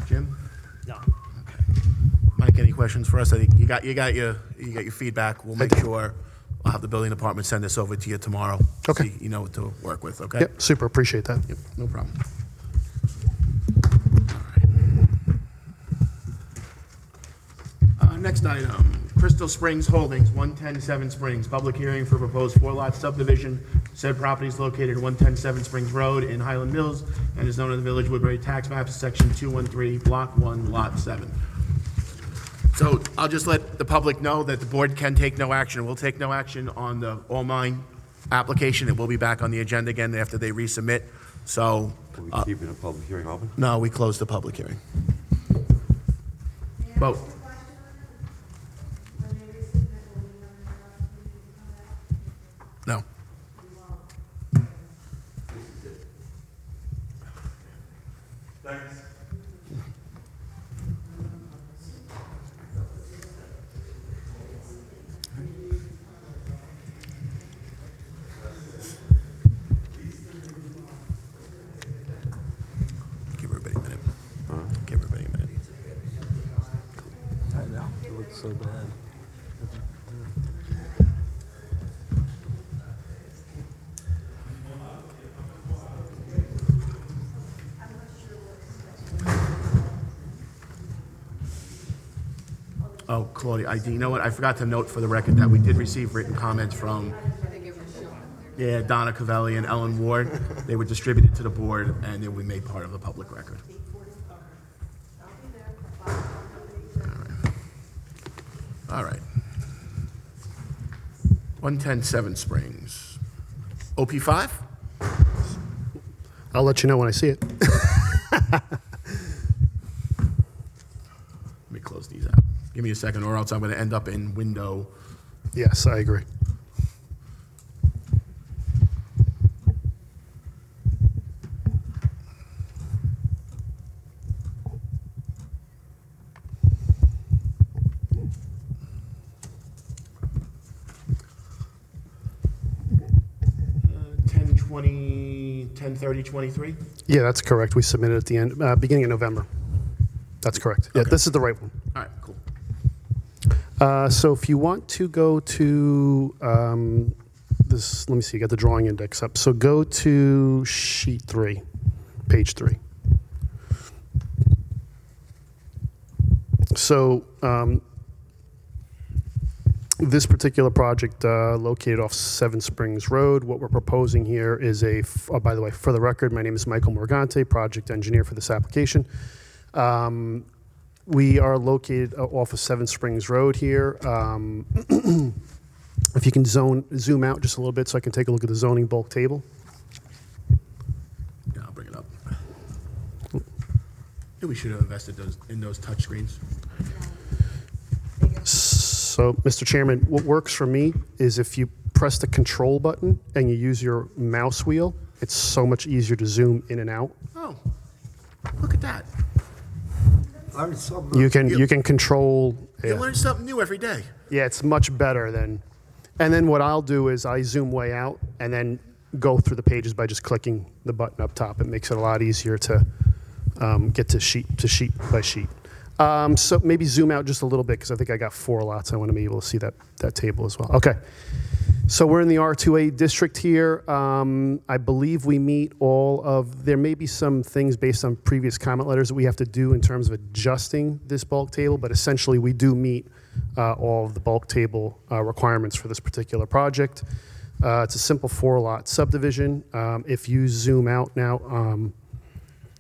on Jim? No. Okay. Mike, any questions for us? I think you got your feedback. We'll make sure I'll have the building department send this over to you tomorrow. Okay. So you know what to work with, okay? Yep, super, appreciate that. Yep, no problem. All right. Next item, Crystal Springs Holdings, 110 Seven Springs, public hearing for proposed four-lot subdivision. Said property is located at 110 Seven Springs Road in Highland Mills and is known in the Village Woodbury Tax Maps, Section 213, Block 1, Lot 7. So I'll just let the public know that the board can take no action. We'll take no action on the All Mine application. It will be back on the agenda again after they resubmit. So, Are we keeping the public hearing open? no, we closed the public hearing. But, no. Thanks. Give everybody a minute. Give everybody a minute. I know, it looks so bad. Oh, Claudia, you know what? I forgot to note for the record that we did receive written comments from, Donna Cavelli and Ellen Ward. They were distributed to the board, and they were made part of the public record. All right. 110 Seven Springs. OP5? I'll let you know when I see it. Let me close these out. Give me a second, or else I'm going to end up in window. Yes, I agree. Uh, 10/30/23. Yeah, that's correct. We submitted at the end, beginning of November. That's correct. Yeah, Okay. this is the right one. All right, cool. So if you want to go to this, let me see, you got the drawing index up. So go to sheet 3, page 3. So this particular project located off Seven Springs Road, what we're proposing here is by the way, for the record, my name is Michael Morgante, project engineer for this application. We are located off of Seven Springs Road here. If you can zoom out just a little bit so I can take a look at the zoning bulk table. Yeah, I'll bring it up. Yeah, we should have invested in those touchscreens. So, Mr. Chairman, what works for me is if you press the control button and you use your mouse wheel, it's so much easier to zoom in and out. Oh, look at that. You can control. You learn something new every day. Yeah, it's much better than, and then what I'll do is I zoom way out and then go through the pages by just clicking the button up top. It makes it a lot easier to get to sheet by sheet. So maybe zoom out just a little bit because I think I got 4 lots. I want to be able to see that table as well. Okay. So we're in the R2A district here. I believe we meet all of, there may be some things based on previous comment letters that we have to do in terms of adjusting this bulk table, but essentially we do meet all of the bulk table requirements for this particular project. It's a simple 4-lot subdivision. If you zoom out now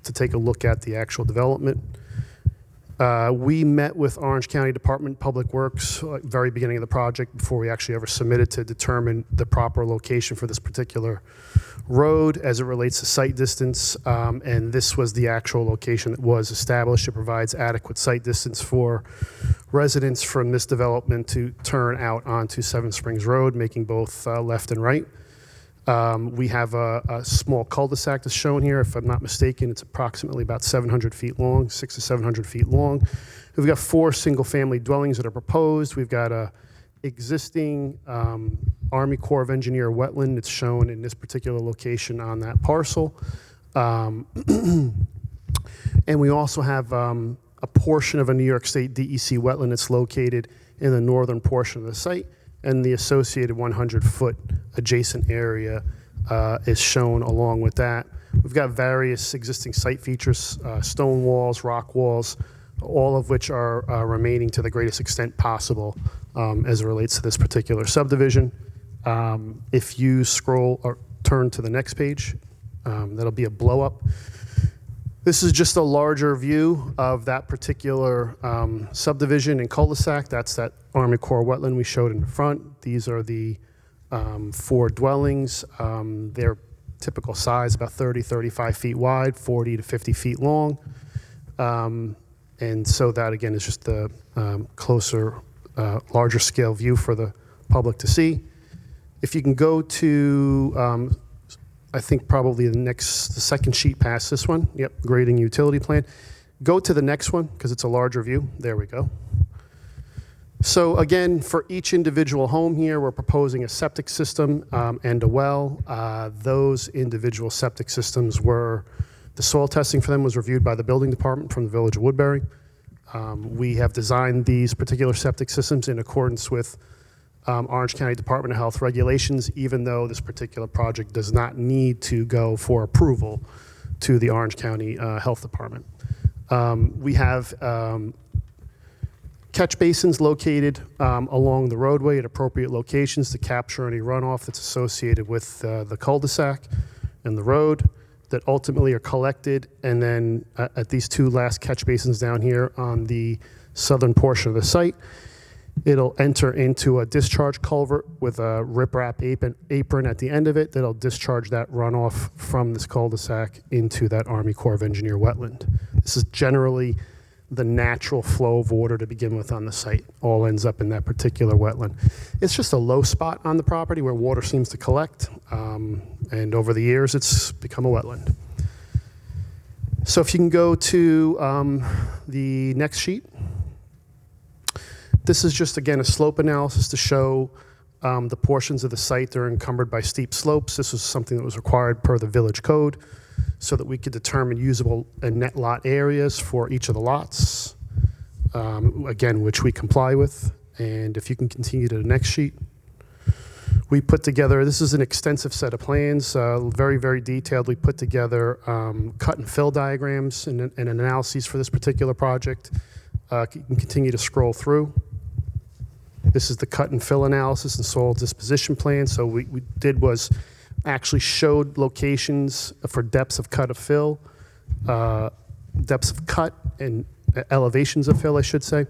to take a look at the actual development, we met with Orange County Department of Public Works at the very beginning of the project before we actually ever submitted to determine the proper location for this particular road as it relates to site distance. And this was the actual location that was established. It provides adequate site distance for residents from this development to turn out onto Seven Springs Road, making both left and right. We have a small cul-de-sac that's shown here. If I'm not mistaken, it's approximately about 700 feet long, 600 to 700 feet long. We've got 4 single-family dwellings that are proposed. We've got a existing Army Corps of Engineer wetland that's shown in this particular location on that parcel. And we also have a portion of a New York State DEC wetland that's located in the northern portion of the site, and the associated 100-foot adjacent area is shown along with that. We've got various existing site features, stone walls, rock walls, all of which are remaining to the greatest extent possible as it relates to this particular subdivision. If you scroll or turn to the next page, that'll be a blow up. This is just a larger view of that particular subdivision and cul-de-sac. That's that Army Corps wetland we showed in the front. These are the 4 dwellings. They're typical size, about 30, 35 feet wide, 40 to 50 feet long. And so that, again, is just the closer, larger scale view for the public to see. If you can go to, I think probably the second sheet past this one. Yep, grading utility plan. Go to the next one because it's a larger view. There we go. So again, for each individual home here, we're proposing a septic system and a well. Those individual septic systems the soil testing for them was reviewed by the building department from the village of Woodbury. We have designed these particular septic systems in accordance with Orange County Department of Health regulations, even though this particular project does not need to go for approval to the Orange County Health Department. We have catch basins located along the roadway at appropriate locations to capture any runoff that's associated with the cul-de-sac and the road that ultimately are collected, and then at these 2 last catch basins down here on the southern portion of the site, it'll enter into a discharge culvert with a riprap apron at the end of it that'll discharge that runoff from this cul-de-sac into that Army Corps of Engineer wetland. This is generally the natural flow of water to begin with on the site. All ends up in that particular wetland. It's just a low spot on the property where water seems to collect, and over the years it's become a wetland. So if you can go to the next sheet. This is just, again, a slope analysis to show the portions of the site that are encumbered by steep slopes. This was something that was required per the village code so that we could determine usable and net lot areas for each of the lots, again, which we comply with. And if you can continue to the next sheet. We put together, this is an extensive set of plans, very, very detailed. We put together cut and fill diagrams and analyses for this particular project. You can continue to scroll through. This is the cut and fill analysis and soil disposition plan. So we did was actually showed locations for depths of cut of fill, depths of cut and elevations of fill, I should say,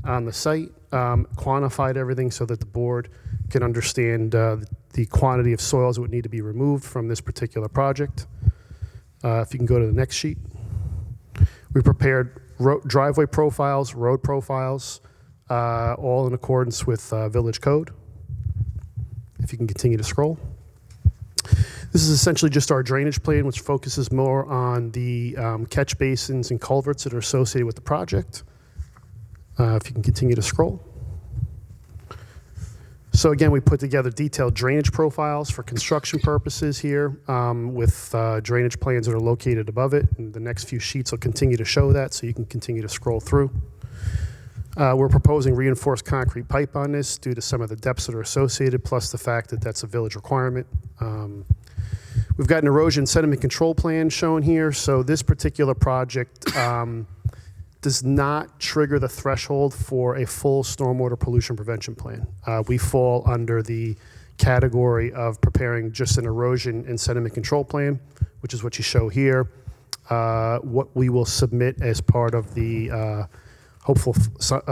on the site, quantified everything so that the board can understand the quantity of soils that would need to be removed from this particular project. If you can go to the next sheet. We prepared driveway profiles, road profiles, all in accordance with village code. If you can continue to scroll. This is essentially just our drainage plan, which focuses more on the catch basins and culverts that are associated with the project. If you can continue to scroll. So again, we put together detailed drainage profiles for construction purposes here with drainage plans that are located above it. And the next few sheets will continue to show that, so you can continue to scroll through. We're proposing reinforced concrete pipe on this due to some of the depths that are associated, plus the fact that that's a village requirement. We've got an erosion sediment control plan shown here. So this particular project does not trigger the threshold for a full stormwater pollution prevention plan. We fall under the category of preparing just an erosion and sediment control plan, which is what you show here. What we will submit as part of the hopeful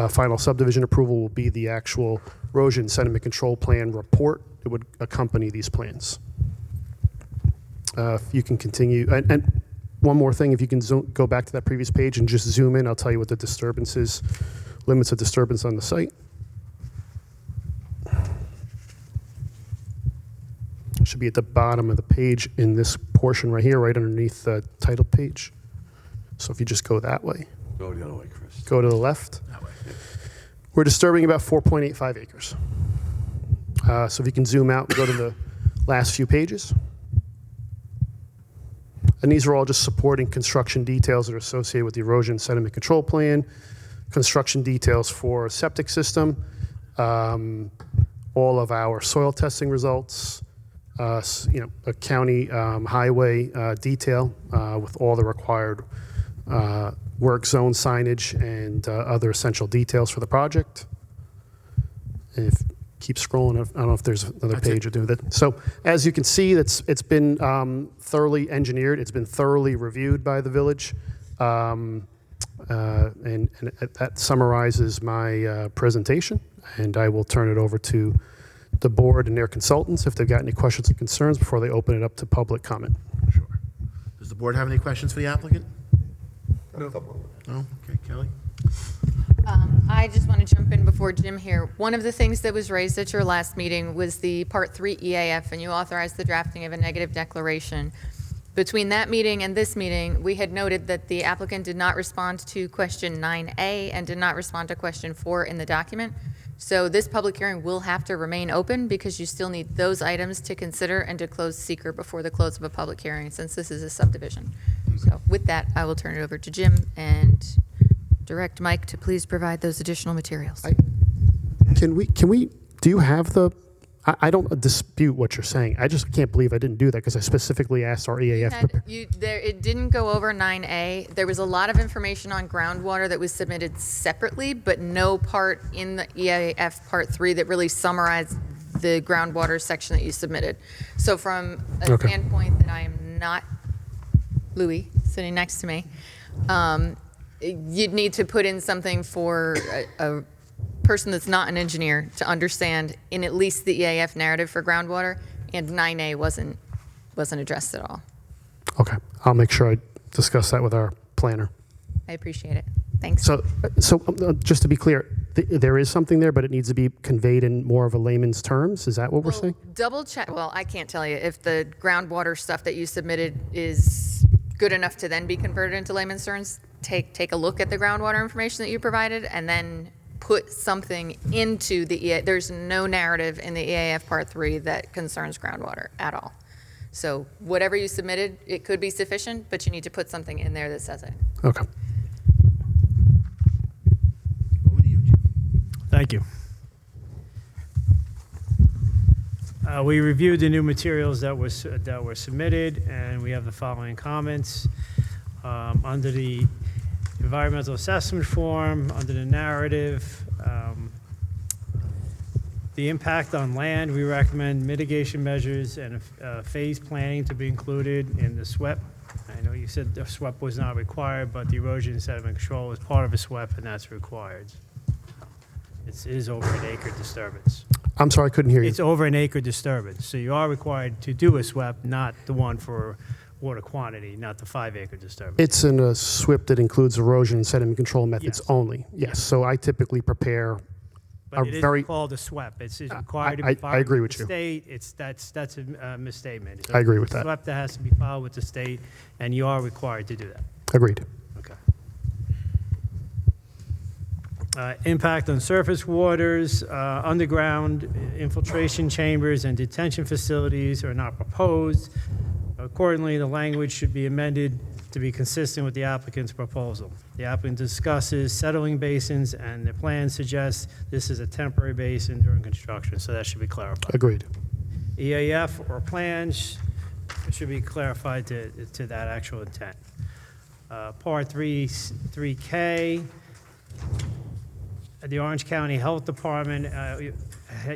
final subdivision approval will be the actual erosion sediment control plan report that would accompany these plans. If you can continue, and one more thing, if you can go back to that previous page and just zoom in, I'll tell you what the disturbance is, limits of disturbance on the site. Should be at the bottom of the page in this portion right here, right underneath the title page. So if you just go that way. Go the other way, Chris. Go to the left. We're disturbing about 4.85 acres. So if you can zoom out and go to the last few pages. And these are all just supporting construction details that are associated with the erosion sediment control plan, construction details for a septic system, all of our soil testing results, a county highway detail with all the required work zone signage and other essential details for the project. And if keep scrolling, I don't know if there's another page or do that. So as you can see, it's been thoroughly engineered. It's been thoroughly reviewed by the village. And that summarizes my presentation. And I will turn it over to the board and their consultants if they've got any questions and concerns before they open it up to public comment. Sure. Does the board have any questions for the applicant? No. Okay, Kelly? I just want to jump in before Jim here. One of the things that was raised at your last meeting was the Part 3 EAF, and you authorized the drafting of a negative declaration. Between that meeting and this meeting, we had noted that the applicant did not respond to question 9A and did not respond to question 4 in the document. So this public hearing will have to remain open because you still need those items to consider and to close seeker before the close of a public hearing, since this is a subdivision. So with that, I will turn it over to Jim and direct Mike to please provide those additional materials. Can we, do you have the, I don't dispute what you're saying. I just can't believe I didn't do that because I specifically asked our EAF. It didn't go over 9A. There was a lot of information on groundwater that was submitted separately, but no part in the EAF Part 3 that really summarized the groundwater section that you submitted. So from a standpoint that I am not Louis sitting next to me, you'd need to put in something for a person that's not an engineer to understand in at least the EAF narrative for groundwater, and 9A wasn't addressed at all. Okay, I'll make sure I discuss that with our planner. I appreciate it. Thanks. So just to be clear, there is something there, but it needs to be conveyed in more of a layman's terms. Is that what we're saying? Double check. Well, I can't tell you if the groundwater stuff that you submitted is good enough to then be converted into layman's terms. Take a look at the groundwater information that you provided and then put something into the EAF. There's no narrative in the EAF Part 3 that concerns groundwater at all. So whatever you submitted, it could be sufficient, but you need to put something in there that says it. Okay. Over to you, Jim. Thank you. We reviewed the new materials that were submitted, and we have the following comments. Under the environmental assessment form, under the narrative, the impact on land, we recommend mitigation measures and phase planning to be included in the SWEP. I know you said the SWEP was not required, but the erosion and sediment control is part of a SWEP, and that's required. It is over an acre disturbance. I'm sorry, I couldn't hear you. It's over an acre disturbance, so you are required to do a SWEP, not the one for water quantity, not the 5-acre disturbance. It's in a SWIP that includes erosion and sediment control methods Yes. only. Yes. So I typically prepare But it very. isn't called a SWEP. It's required to be I filed agree with with the you. state. That's a misstatement. So I agree with it's a that. SWEP that has to be filed with the state, and you are required to do that. Agreed. Okay. Impact on surface waters, underground infiltration chambers and detention facilities are not proposed. Accordingly, the language should be amended to be consistent with the applicant's proposal. The applicant discusses settling basins, and the plan suggests this is a temporary basin during construction, so that should be clarified. Agreed. EAF or plans should be clarified to that actual intent. Part 3K, the Orange County Health Department,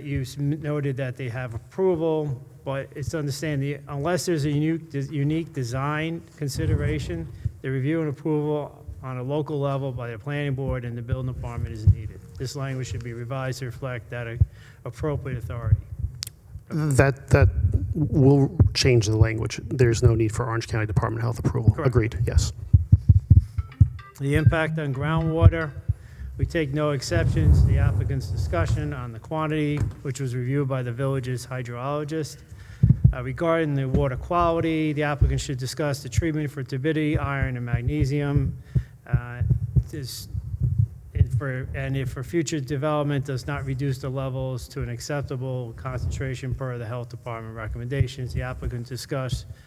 you noted that they have approval, but it's to understand, unless there's a unique design consideration, the review and approval on a local level by the planning board and the building department is needed. This language should be revised to reflect that appropriate authority. That will change the language. There's no need for Orange County Department of Health approval. Correct. Agreed, yes. The impact on groundwater, we take no exceptions to the applicant's discussion on the quantity, which was reviewed by the village's hydrologist. Regarding the water quality, the applicant should discuss the treatment for turbidity, iron, and magnesium. If for future development does not reduce the levels to an acceptable concentration per the health department recommendations, the applicant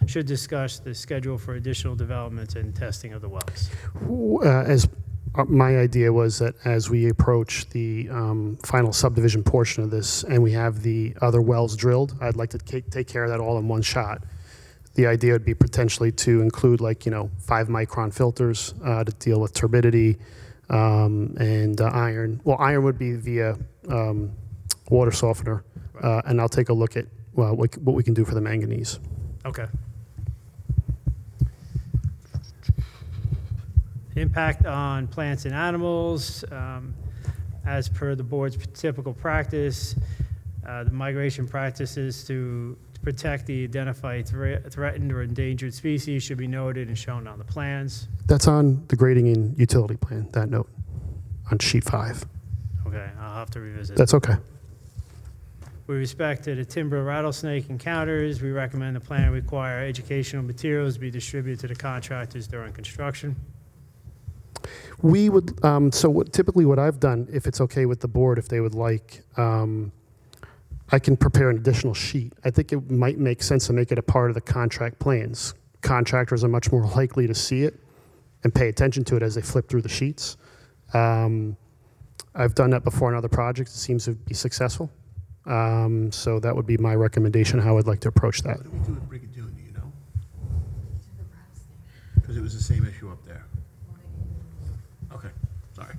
should discuss the schedule for additional developments and testing of the wells. My idea was that as we approach the final subdivision portion of this and we have the other wells drilled, I'd like to take care of that all in one shot. The idea would be potentially to include 5-micron filters to deal with turbidity and iron. Well, iron would be via water softener, and I'll take a look at what we can do for the manganese. Okay. Impact on plants and animals. As per the board's typical practice, the migration practices to protect the identified threatened or endangered species should be noted and shown on the plans. That's on the grading and utility plan, that note, on sheet 5. Okay, I'll have to revisit. That's okay. With respect to the timber rattlesnake encounters, we recommend the plan require educational materials be distributed to the contractors during construction. We would, typically what I've done, if it's okay with the board, if they would like, I can prepare an additional sheet. I think it might make sense to make it a part of the contract plans. Contractors are much more likely to see it and pay attention to it as they flip through the sheets. I've done that before on other projects. It seems to be successful. So that would be my recommendation, how I'd like to approach that. What do we do with Brigadoon, do you know? Because it was the same issue up there. Okay, sorry.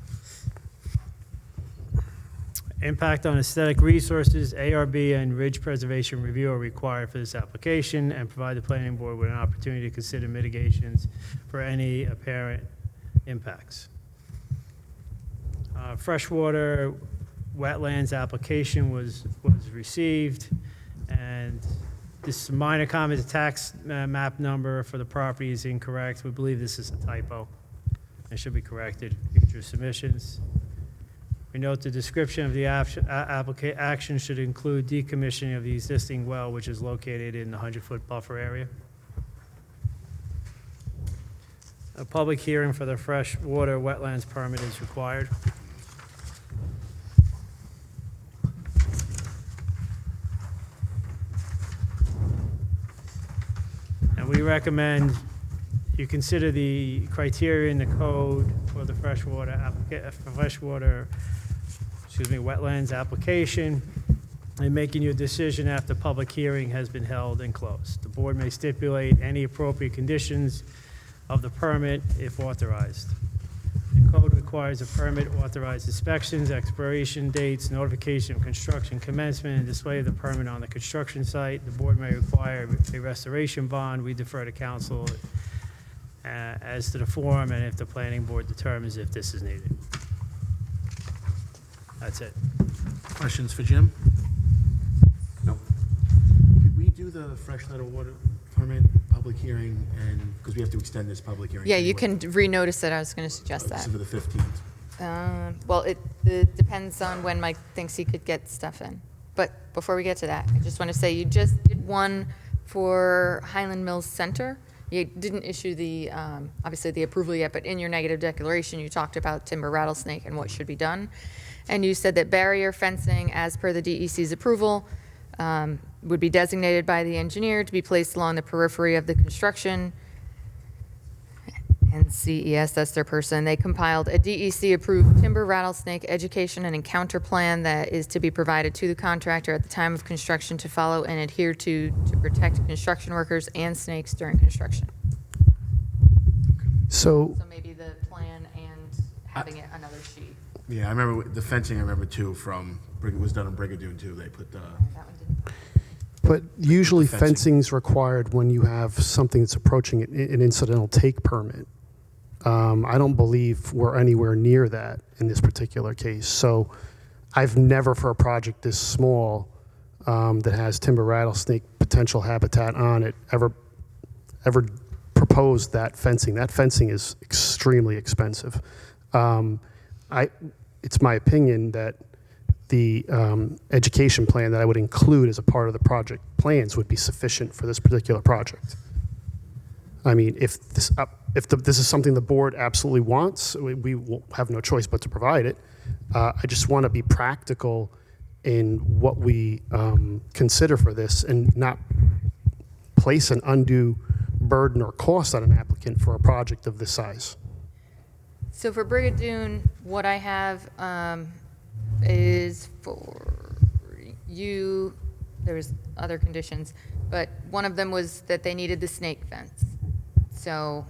Impact on aesthetic resources, ARB and ridge preservation review are required for this application and provide the planning board with an opportunity to consider mitigations for any apparent impacts. Freshwater wetlands application was received, and this minor comment, the tax map number for the property is incorrect. We believe this is a typo. It should be corrected in future submissions. We note the description of the action should include decommissioning of the existing well, which is located in the 100-foot buffer area. A public hearing for the freshwater wetlands permit is required. And we recommend you consider the criteria in the code for the wetlands application and making your decision after public hearing has been held and closed. The board may stipulate any appropriate conditions of the permit if authorized. The code requires a permit, authorized inspections, expiration dates, notification of construction commencement, and display of the permit on the construction site. The board may require a restoration bond. We defer to council as to the form and if the planning board determines if this is needed. That's it. Questions for Jim? No. Could we do the freshwater water permit public hearing, and because we have to extend this public hearing? Yeah, you anyway. can renotice it. I was going to suggest that. So for the 15th. Well, it depends on when Mike thinks he could get stuff in. But before we get to that, I just want to say you just did one for Highland Mills Center. You didn't issue the, obviously, the approval yet, but in your negative declaration, you talked about timber rattlesnake and what should be done. And you said that barrier fencing, as per the DEC's approval, would be designated by the engineer to be placed along the periphery of the construction. And CES, that's their person. They compiled a DEC-approved timber rattlesnake education and encounter plan that is to be provided to the contractor at the time of construction to follow and adhere to protect construction workers and snakes during construction. So, So maybe the plan and having it another sheet. Yeah, I remember the fencing, I remember too, from, it was done in Brigadoon too. They put the, That one didn't. but usually Fencing. fencing's required when you have something that's approaching an incidental take permit. I don't believe we're anywhere near that in this particular case. So I've never, for a project this small that has timber rattlesnake potential habitat on it, ever proposed that fencing. That fencing is extremely expensive. It's my opinion that the education plan that I would include as a part of the project plans would be sufficient for this particular project. I mean, if this is something the board absolutely wants, we will have no choice but to provide it. I just want to be practical in what we consider for this and not place an undue burden or cost on an applicant for a project of this size. So for Brigadoon, what I have is for you, there was other conditions, but one of them was that they needed the snake fence. So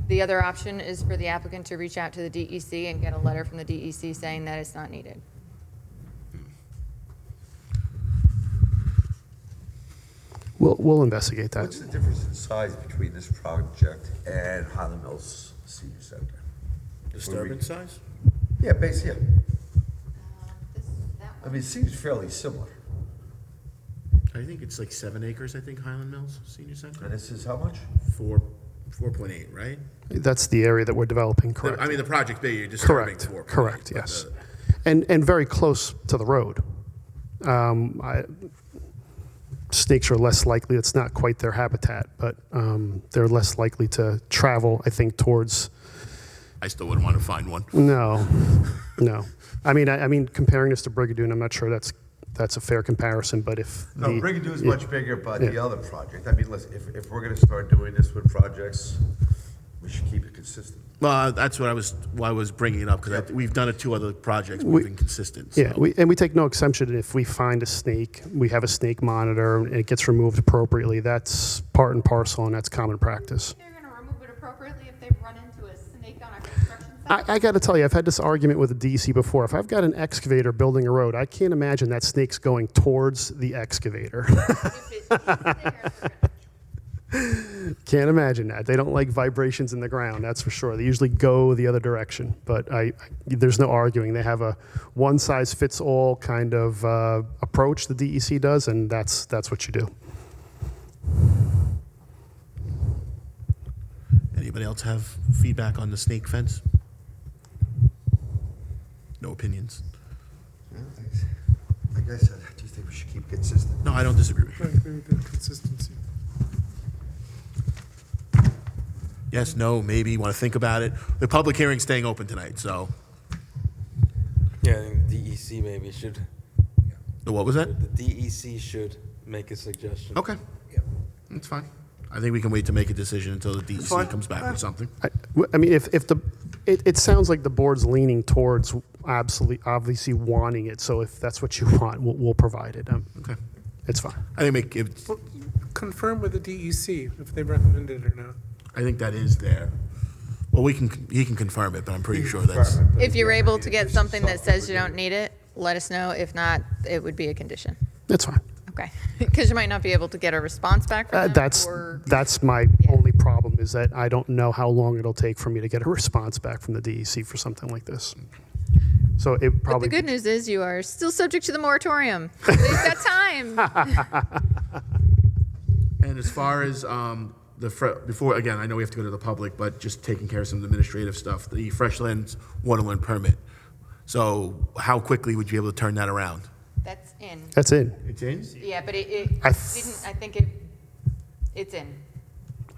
the other option is for the applicant to reach out to the DEC and get a letter from the DEC saying that it's not needed. We'll investigate that. What's the difference in size between this project and Highland Mills Senior Center? disturbance size? Yeah, basically, yeah. I mean, it seems fairly similar. I think it's like 7 acres, I think, Highland Mills Senior Center. And this is how much? 4.8, right? That's the area that we're developing, correct? I mean, the project big, you're disturbing Correct, 4.8. correct, but yes. the- And very close to the road. Snakes are less likely, it's not quite their habitat, but they're less likely to travel, I think, towards, I still wouldn't want to find one. no. I mean, comparing this to Brigadoon, I'm not sure that's a fair comparison, but if No, the- Brigadoon is yeah. much bigger, but the Yeah. other project, I mean, listen, if we're gonna start doing this with projects, we should keep it consistent. Well, that's what why I was bringing it up, because we've done it 2 other projects, We- we've been consistent. Yeah, so. we take no exception if we find a snake, we have a snake monitor, and it gets removed appropriately. That's part and parcel, and that's common practice. They're going to remove it appropriately if they run into a snake on a construction site? I got to tell you, I've had this argument with the DEC before. If I've got an excavator building a road, I can't imagine that snake's going towards the excavator. If it is there, they're gonna- Can't imagine that. They don't like vibrations in the ground, that's for sure. They usually go the other direction. But there's no arguing. They have a one-size-fits-all kind of approach, the DEC does, and that's what you do. Anybody else have feedback on the snake fence? No opinions? Like I said, I do think we should keep consistent. No, I don't disagree. I agree with that consistency. Yes, no, maybe, want to think about it. The public hearing's staying open tonight, so. Yeah, I think the DEC maybe should, What was that? the DEC should make a suggestion. Okay. That's fine. I think we can wait to make a decision until the DEC fine. comes back with something. I mean, it sounds like the board's leaning towards obviously wanting it. So if that's what you want, we'll provide it. Okay. It's fine. I think Well, confirm with the DEC if they recommended it or not. I think that is there. Well, he can confirm it, but I'm pretty sure that's. If you're able to get something that says you don't need it, let us know. If not, it would be a condition. That's fine. Okay. Because you might not be able to get a response back from them. That's my only problem is that I don't know how long it'll take for me to get a response back from the DEC for something like this. So it But probably. the good news is you are still subject to the moratorium. They've got time. And as far as before, again, I know we have to go to the public, but just taking care of some administrative stuff, the Freshlands Waterland permit. So how quickly would you be able to turn that around? That's in. That's in. It's in? Yeah, but it I didn't, I think it's in.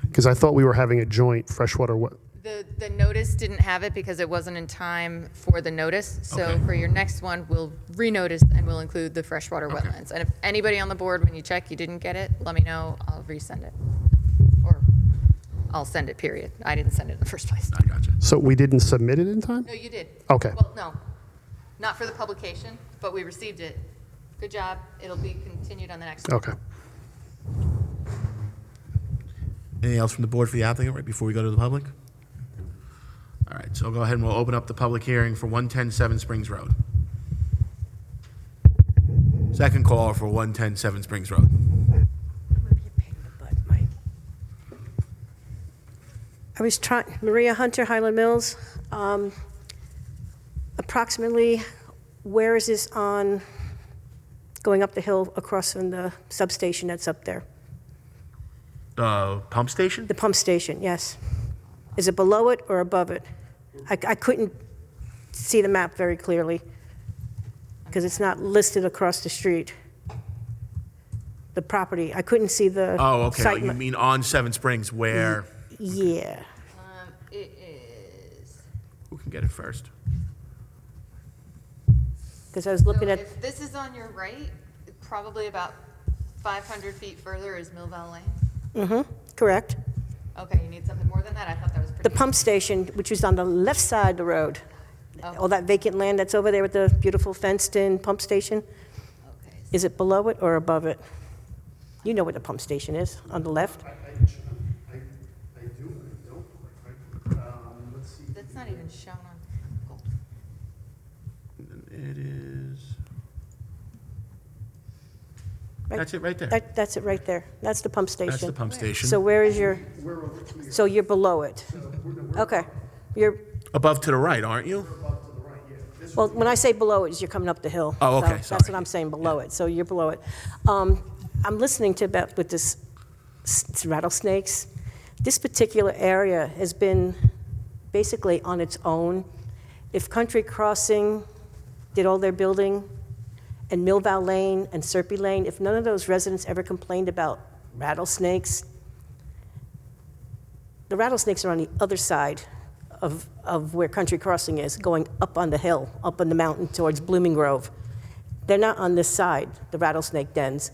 Because I thought we were having a joint freshwater The notice didn't have it because it wasn't in time for the notice. So Okay. for your next one, we'll renotice and we'll include the freshwater wetlands. And if anybody on the board, when you check, you didn't get it, let me know, I'll resend it. Or I'll send it, period. I didn't send it in the first place. I gotcha. So we didn't submit it in time? No, you did. Okay. Well, no, not for the publication, but we received it. Good job. It'll be continued on the next one. Okay. Anything else from the board for the applicant right before we go to the public? All right, so go ahead and we'll open up the public hearing for 110 Seven Springs Road. Second call for 110 Seven Springs Road. I was trying, Maria Hunter, Highland Mills. Approximately, where is this on, going up the hill across from the substation that's up there? Pump station? The pump station, yes. Is it below it or above it? I couldn't see the map very clearly because it's not listed across the street. The property, I couldn't see the Oh, okay. site. You mean on Seven Springs where, Yeah. It is, who can get it first? Because I was looking so at, if this is on your right, probably about 500 feet further is Millvale Lane. correct. Okay, you need something more than that? I thought that was The pretty. pump station, which is on the left side of the road. Oh. All that vacant land that's over there with the beautiful fenced-in pump station, Okay. is it below it or above it? You know where the pump station is, on the left? That's not even shown on. It is, Right- that's it right there. That's it right there. That's the pump station. That's the pump station. So where is your, so you're below it? Okay. You're, Above to the right, aren't you? well, when I say below it, is you're coming up the hill. Oh, okay, So That's sorry. what I'm saying, below it. So you're below it. I'm listening to about with this rattlesnakes. This particular area has been basically on its own. If Country Crossing did all their building, and Millvale Lane and Serpy Lane, if none of those residents ever complained about rattlesnakes, the rattlesnakes are on the other side of where Country Crossing is, going up on the hill, up on the mountain towards Blooming Grove. They're not on this side, the rattlesnake dens.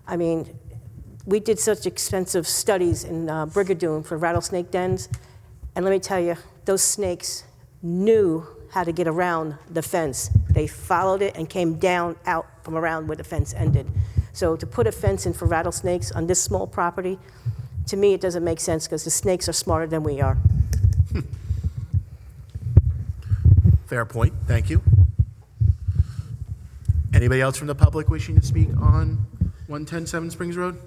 I mean, we did such extensive studies in Brigadoon for rattlesnake dens, and let me tell you, those snakes knew how to get around the fence. They followed it and came down out from around where the fence ended. So to put a fence in for rattlesnakes on this small property, to me, it doesn't make sense because the snakes are smarter than we are. Fair point, thank you. Anybody else from the public wishing to speak on 110 Seven Springs Road?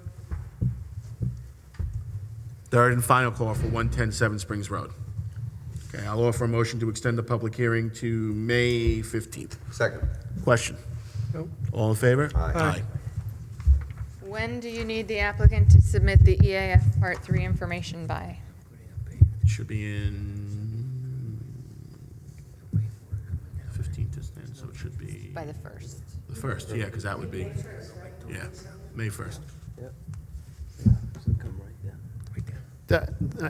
Third and final call for 110 Seven Springs Road. Okay, I'll offer a motion to extend the public hearing to May 15th. Second. Question? All in favor? Aye. When do you need the applicant to submit the EAF Part 3 information by? It should be in 15th, isn't it? So it should be By the 1st. the 1st, yeah, because that would be, yeah, May 1st.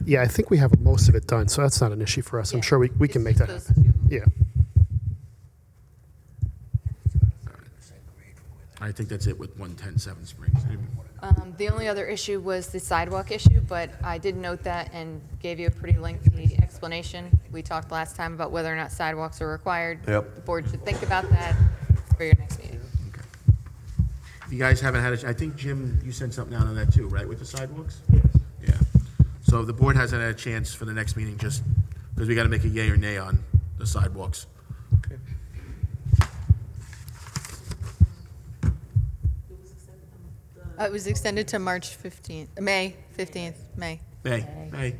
Yeah, I think we have most of it done, so that's not an issue for us. I'm Yeah. sure we can make that It's just happen. those two. Yeah. I think that's it with 110 Seven Springs. The only other issue was the sidewalk issue, but I did note that and gave you a pretty lengthy explanation. We talked last time about whether or not sidewalks are required. Yep. The board should think about that for your next meeting. If you guys haven't had I think, Jim, you sent something out on that too, right, with the sidewalks? Yes. Yeah. So if the board hasn't had a chance for the next meeting, just, because we got to make a yay or nay on the sidewalks. It was extended to March 15th, May 15th, May. May.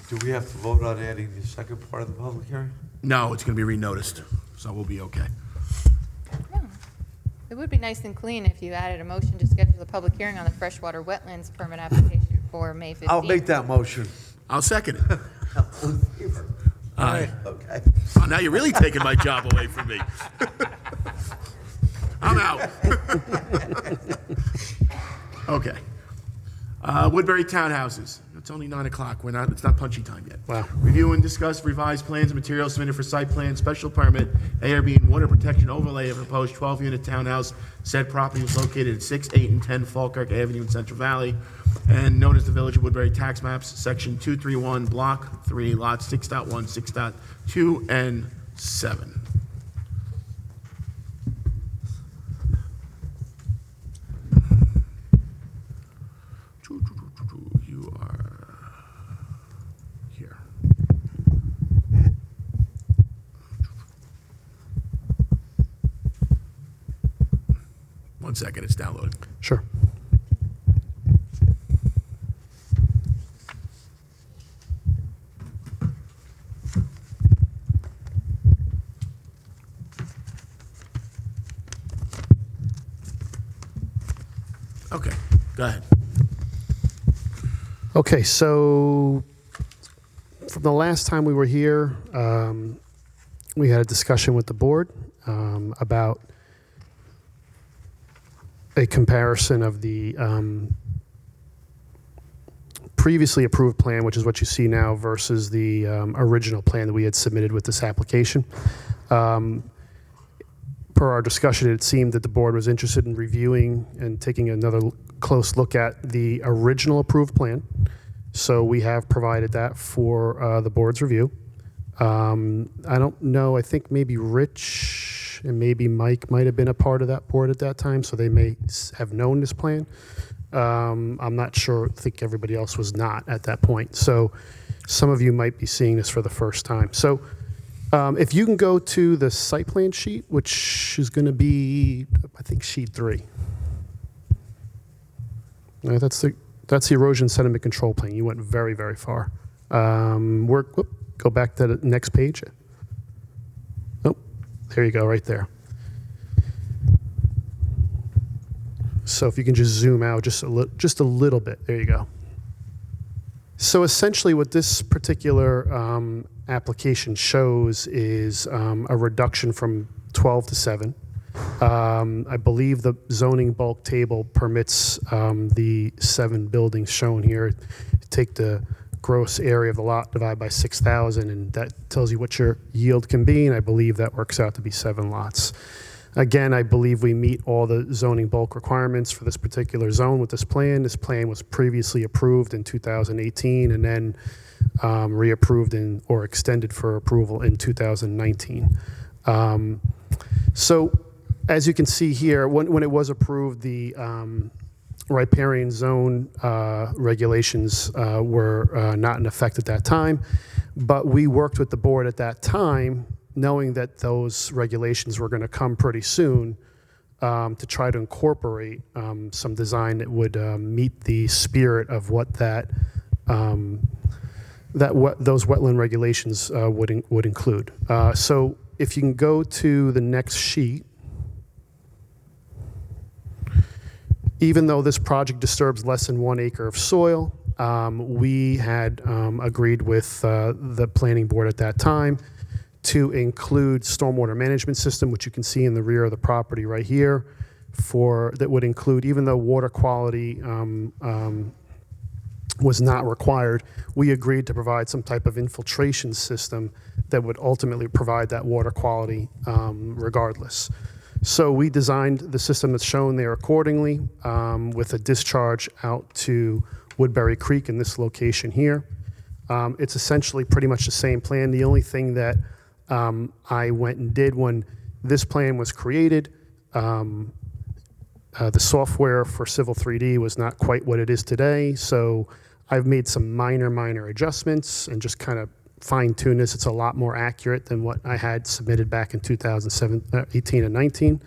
Do we have to vote on adding the second part of the public hearing? No, it's going to be renoticed, so we'll be okay. It would be nice and clean if you added a motion to schedule a public hearing on the freshwater wetlands permit application for May 15th. I'll make that motion. I'll second it. All in favor? Aye. Okay. Oh, now you're really taking my job away from me. I'm out. Okay. Woodbury Townhouses. It's only 9 o'clock. It's not punchy time yet. Wow. Review and discuss revised plans and materials submitted for site plan, special permit, ARB, and water protection overlay of proposed 12-unit townhouse. Said property is located at 6, 8, and 10 Falkirk Avenue in Central Valley, and known as the Village of Woodbury Tax Maps, Section 231, Block 3, Lots 6.1, 6.2, and 7. You are here. One second, it's downloading. Sure. Okay, go ahead. Okay, so from the last time we were here, we had a discussion with the board about a comparison of the previously approved plan, which is what you see now, versus the original plan that we had submitted with this application. Per our discussion, it seemed that the board was interested in reviewing and taking another close look at the original approved plan. So we have provided that for the board's review. I don't know, I think maybe Rich and maybe Mike might have been a part of that board at that time, so they may have known this plan. I'm not sure, I think everybody else was not at that point. So some of you might be seeing this for the first time. So if you can go to the site plan sheet, which is going to be, I think, sheet 3. No, that's the erosion sediment control plan. You went very, very far. Go back to the next page. Oh, there you go, right there. So if you can just zoom out just a little bit, there you go. So essentially what this particular application shows is a reduction from 12 to 7. I believe the zoning bulk table permits the 7 buildings shown here. Take the gross area of the lot, divide by 6,000, and that tells you what your yield can be, and I believe that works out to be 7 lots. Again, I believe we meet all the zoning bulk requirements for this particular zone with this plan. This plan was previously approved in 2018 and then reapproved or extended for approval in 2019. So as you can see here, when it was approved, the riparian zone regulations were not in effect at that time, but we worked with the board at that time knowing that those regulations were going to come pretty soon to try to incorporate some design that would meet the spirit of what those wetland regulations would include. So if you can go to the next sheet. Even though this project disturbs less than 1 acre of soil, we had agreed with the planning board at that time to include stormwater management system, which you can see in the rear of the property right here, that would include, even though water quality was not required, we agreed to provide some type of infiltration system that would ultimately provide that water quality regardless. So we designed the system that's shown there accordingly with a discharge out to Woodbury Creek in this location here. It's essentially pretty much the same plan. The only thing that I went and did when this plan was created, the software for Civil 3D was not quite what it is today. So I've made some minor adjustments and just kind of fine-tune this. It's a lot more accurate than what I had submitted back in 2018 and 19.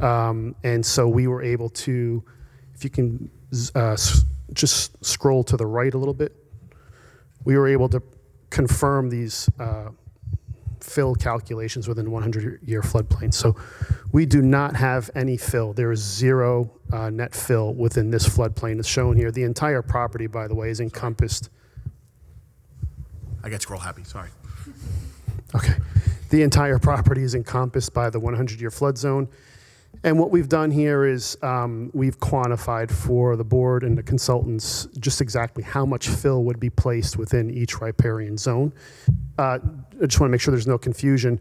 And so we were able to, if you can just scroll to the right a little bit, we were able to confirm these fill calculations within 100-year floodplain. So we do not have any fill. There is 0 net fill within this floodplain that's shown here. The entire property, by the way, is encompassed. I got scroll happy, sorry. Okay. The entire property is encompassed by the 100-year flood zone. And what we've done here is we've quantified for the board and the consultants just exactly how much fill would be placed within each riparian zone. I just want to make sure there's no confusion.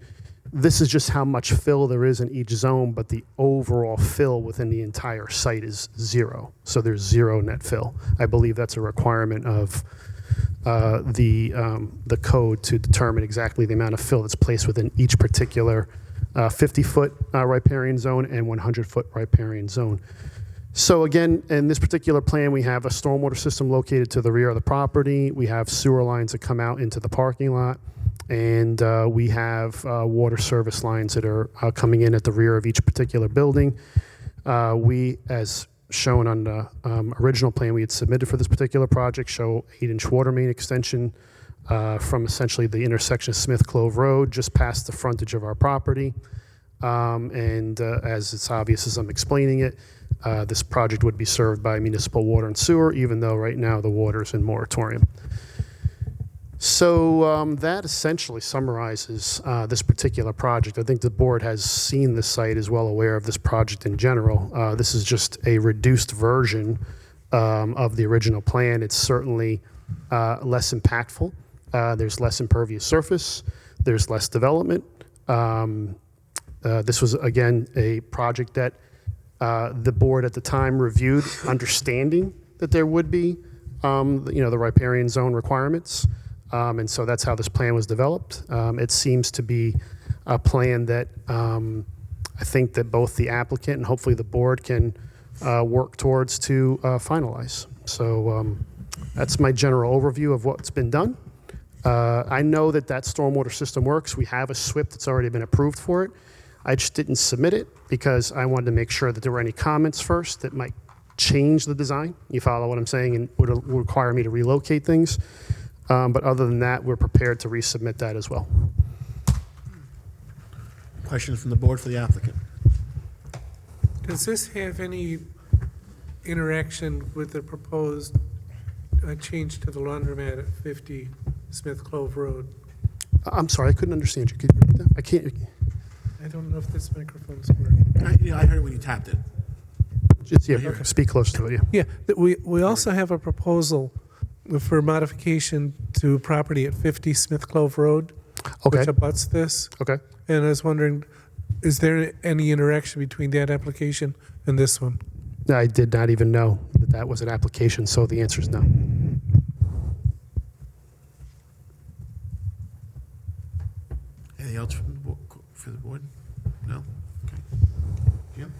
This is just how much fill there is in each zone, but the overall fill within the entire site is 0. So there's 0 net fill. I believe that's a requirement of the code to determine exactly the amount of fill that's placed within each particular 50-foot riparian zone and 100-foot riparian zone. So again, in this particular plan, we have a stormwater system located to the rear of the property. We have sewer lines that come out into the parking lot. And we have water service lines that are coming in at the rear of each particular building. We, as shown on the original plan we had submitted for this particular project, show 8-inch water main extension from essentially the intersection of Smith Clove Road, just past the frontage of our property. As it's obvious as I'm explaining it, this project would be served by municipal water and sewer, even though right now the water is in moratorium. So that essentially summarizes this particular project. I think the board has seen the site, is well aware of this project in general. This is just a reduced version of the original plan. It's certainly less impactful. There's less impervious surface. There's less development. This was, again, a project that the board at the time reviewed, understanding that there would be the riparian zone requirements. And so that's how this plan was developed. It seems to be a plan that I think that both the applicant and hopefully the board can work towards to finalize. So that's my general overview of what's been done. I know that stormwater system works. We have a SWIP that's already been approved for it. I just didn't submit it because I wanted to make sure that there were any comments first that might change the design. You follow what I'm saying? And would require me to relocate things. But other than that, we're prepared to resubmit that as well. Questions from the board for the applicant? Does this have any interaction with the proposed change to the laundromat at 50 Smith Clove Road? I'm sorry, I couldn't understand you. Could you repeat that? I can't. I don't know if this microphone's working. I heard it when you tapped it. Just, speak close to it, yeah. Yeah, we also have a proposal for modification to property at 50 Smith Clove Road, Okay. which abuts this. Okay. And I was wondering, is there any interaction between that application and this one? I did not even know that that was an application, so the answer is no. Anything else for the board? No? Okay. Jim?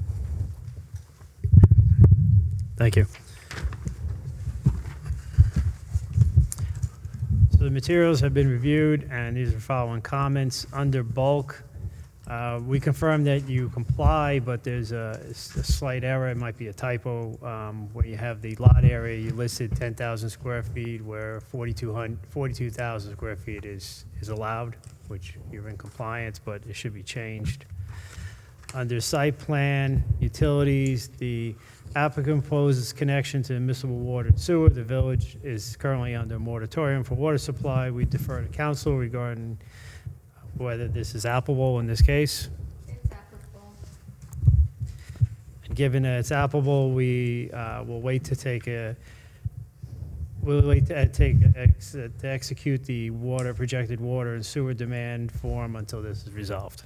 Thank you. So the materials have been reviewed, and these are following comments. Under bulk, we confirm that you comply, but there's a slight error. It might be a typo where you have the lot area. You listed 10,000 square feet, where 42,000 square feet is allowed, which you're in compliance, but it should be changed. Under site plan, utilities, the applicant proposes connection to municipal water and sewer. The village is currently under moratorium for water supply. We defer to council regarding whether this is applicable in this case. It's applicable. And given that it's applicable, we will wait to execute the projected water and sewer demand form until this is resolved.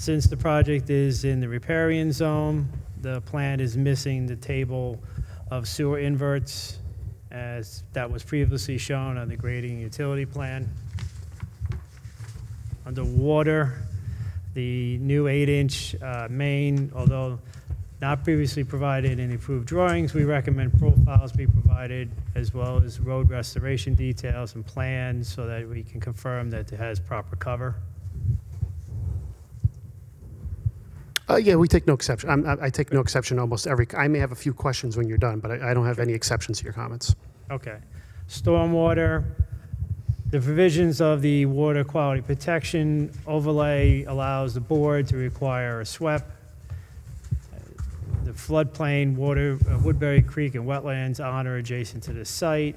Since the project is in the riparian zone, the plan is missing the table of sewer inverts as that was previously shown on the grading and utility plan. Under water, the new 8-inch main, although not previously provided in approved drawings, we recommend profiles be provided as well as road restoration details and plans so that we can confirm that it has proper cover. Yeah, we take no exception. I take no exception almost every. I may have a few questions when you're done, but I don't have any exceptions to your comments. Okay. Stormwater, the provisions of the water quality protection overlay allows the board to require a SWEP. The floodplain, water, Woodbury Creek and wetlands on or adjacent to the site.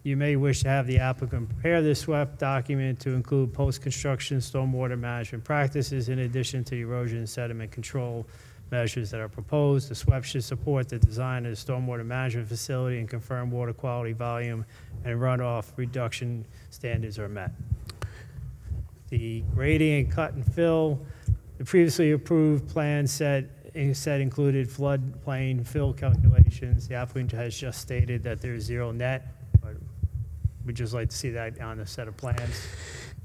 You may wish to have the applicant prepare this SWEP document to include post-construction stormwater management practices in addition to erosion and sediment control measures that are proposed. The SWEP should support the design of the stormwater management facility and confirm water quality, volume, and runoff reduction standards are met. The grading and cut and fill, the previously approved plan said included floodplain fill calculations. The applicant has just stated that there's zero net, but we'd just like to see that on a set of plans.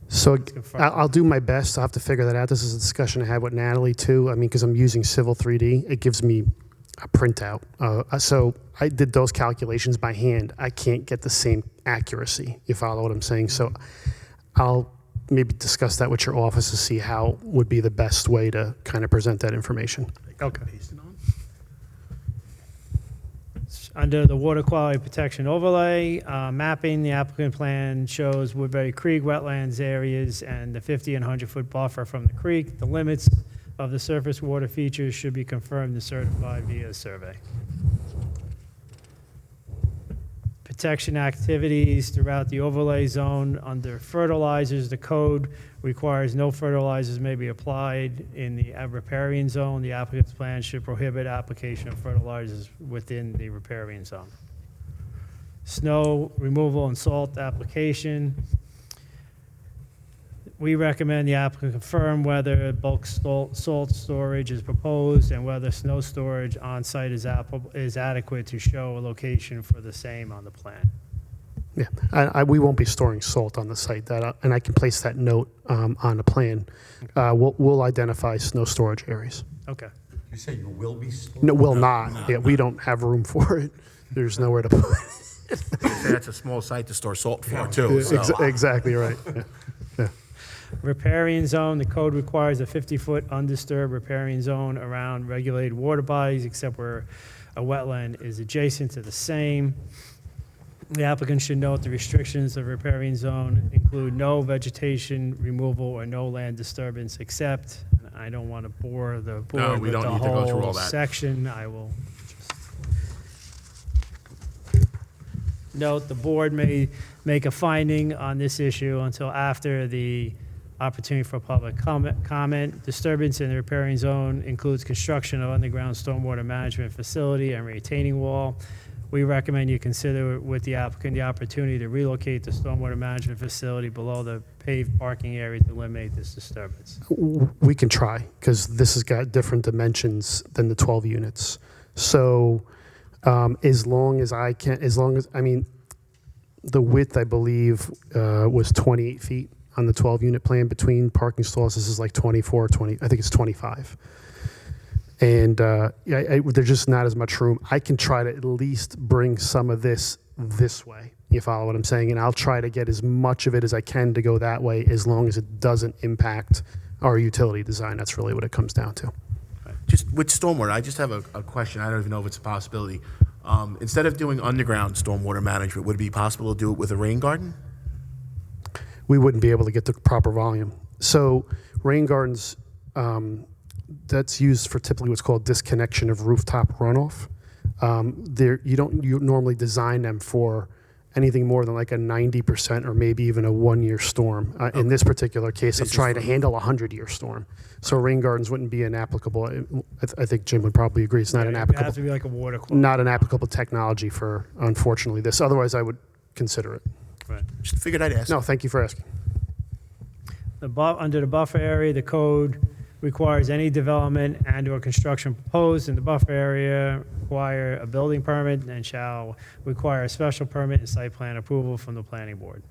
So I'll do my best. I'll have to figure that out. This is a discussion I had with Natalie too. I mean, because I'm using Civil 3D, it gives me a printout. So I did those calculations by hand. I can't get the same accuracy. You follow what I'm saying? So I'll maybe discuss that with your office to see how would be the best way to kind of present that information. Okay. Under the water quality protection overlay, mapping, the applicant plan shows Woodbury Creek wetlands areas and the 50 and 100-foot buffer from the creek. The limits of the surface water features should be confirmed and certified via a survey. Protection activities throughout the overlay zone. Under fertilizers, the code requires no fertilizers may be applied in the riparian zone. The applicant's plan should prohibit application of fertilizers within the riparian zone. Snow removal and salt application. We recommend the applicant confirm whether bulk salt storage is proposed and whether snow storage on site is adequate to show a location for the same on the plan. Yeah, we won't be storing salt on the site, and I can place that note on the plan. We'll identify snow storage areas. Okay. You say you will be storing? No, will not. Yeah, we don't have room for it. There's nowhere to put it. That's a small site to store salt for, too. So. Exactly right. Yeah. Riparian zone, the code requires a 50-foot undisturbed riparian zone around regulated water bodies except where a wetland is adjacent to the same. The applicant should note the restrictions of riparian zone include no vegetation removal or no land disturbance except, I don't want to bore the board we with don't the need to go through all whole that. section. I will note the board may make a finding on this issue until after the opportunity for public comment. Disturbance in the riparian zone includes construction of underground stormwater management facility and retaining wall. We recommend you consider with the applicant the opportunity to relocate the stormwater management facility below the paved parking area to eliminate this disturbance. We can try, because this has got different dimensions than the 12 units. So as long as, I mean, the width, I believe, was 28 feet on the 12-unit plan between parking stalls. This is like 24, 20, I think it's 25. And there's just not as much room. I can try to at least bring some of this way. You follow what I'm saying? And I'll try to get as much of it as I can to go that way, as long as it doesn't impact our utility design. That's really what it comes down to. Just with stormwater, I just have a question. I don't even know if it's a possibility. Instead of doing underground stormwater management, would it be possible to do it with a rain garden? We wouldn't be able to get the proper volume. So rain gardens, that's used for typically what's called disconnection of rooftop runoff. You normally design them for anything more than like a 90% or maybe even a 1-year storm. In this particular case, I'm trying to handle a 100-year storm. So rain gardens wouldn't be an applicable. I think Jim would probably agree. It's not an applicable. It has to be like a water quality. Not an applicable technology for, unfortunately, this. Otherwise, I would consider it. Right. Just figured I'd ask. No, thank you for asking. Under the buffer area, the code requires any development and/or construction proposed in the buffer area require a building permit and shall require a special permit and site plan approval from the planning board.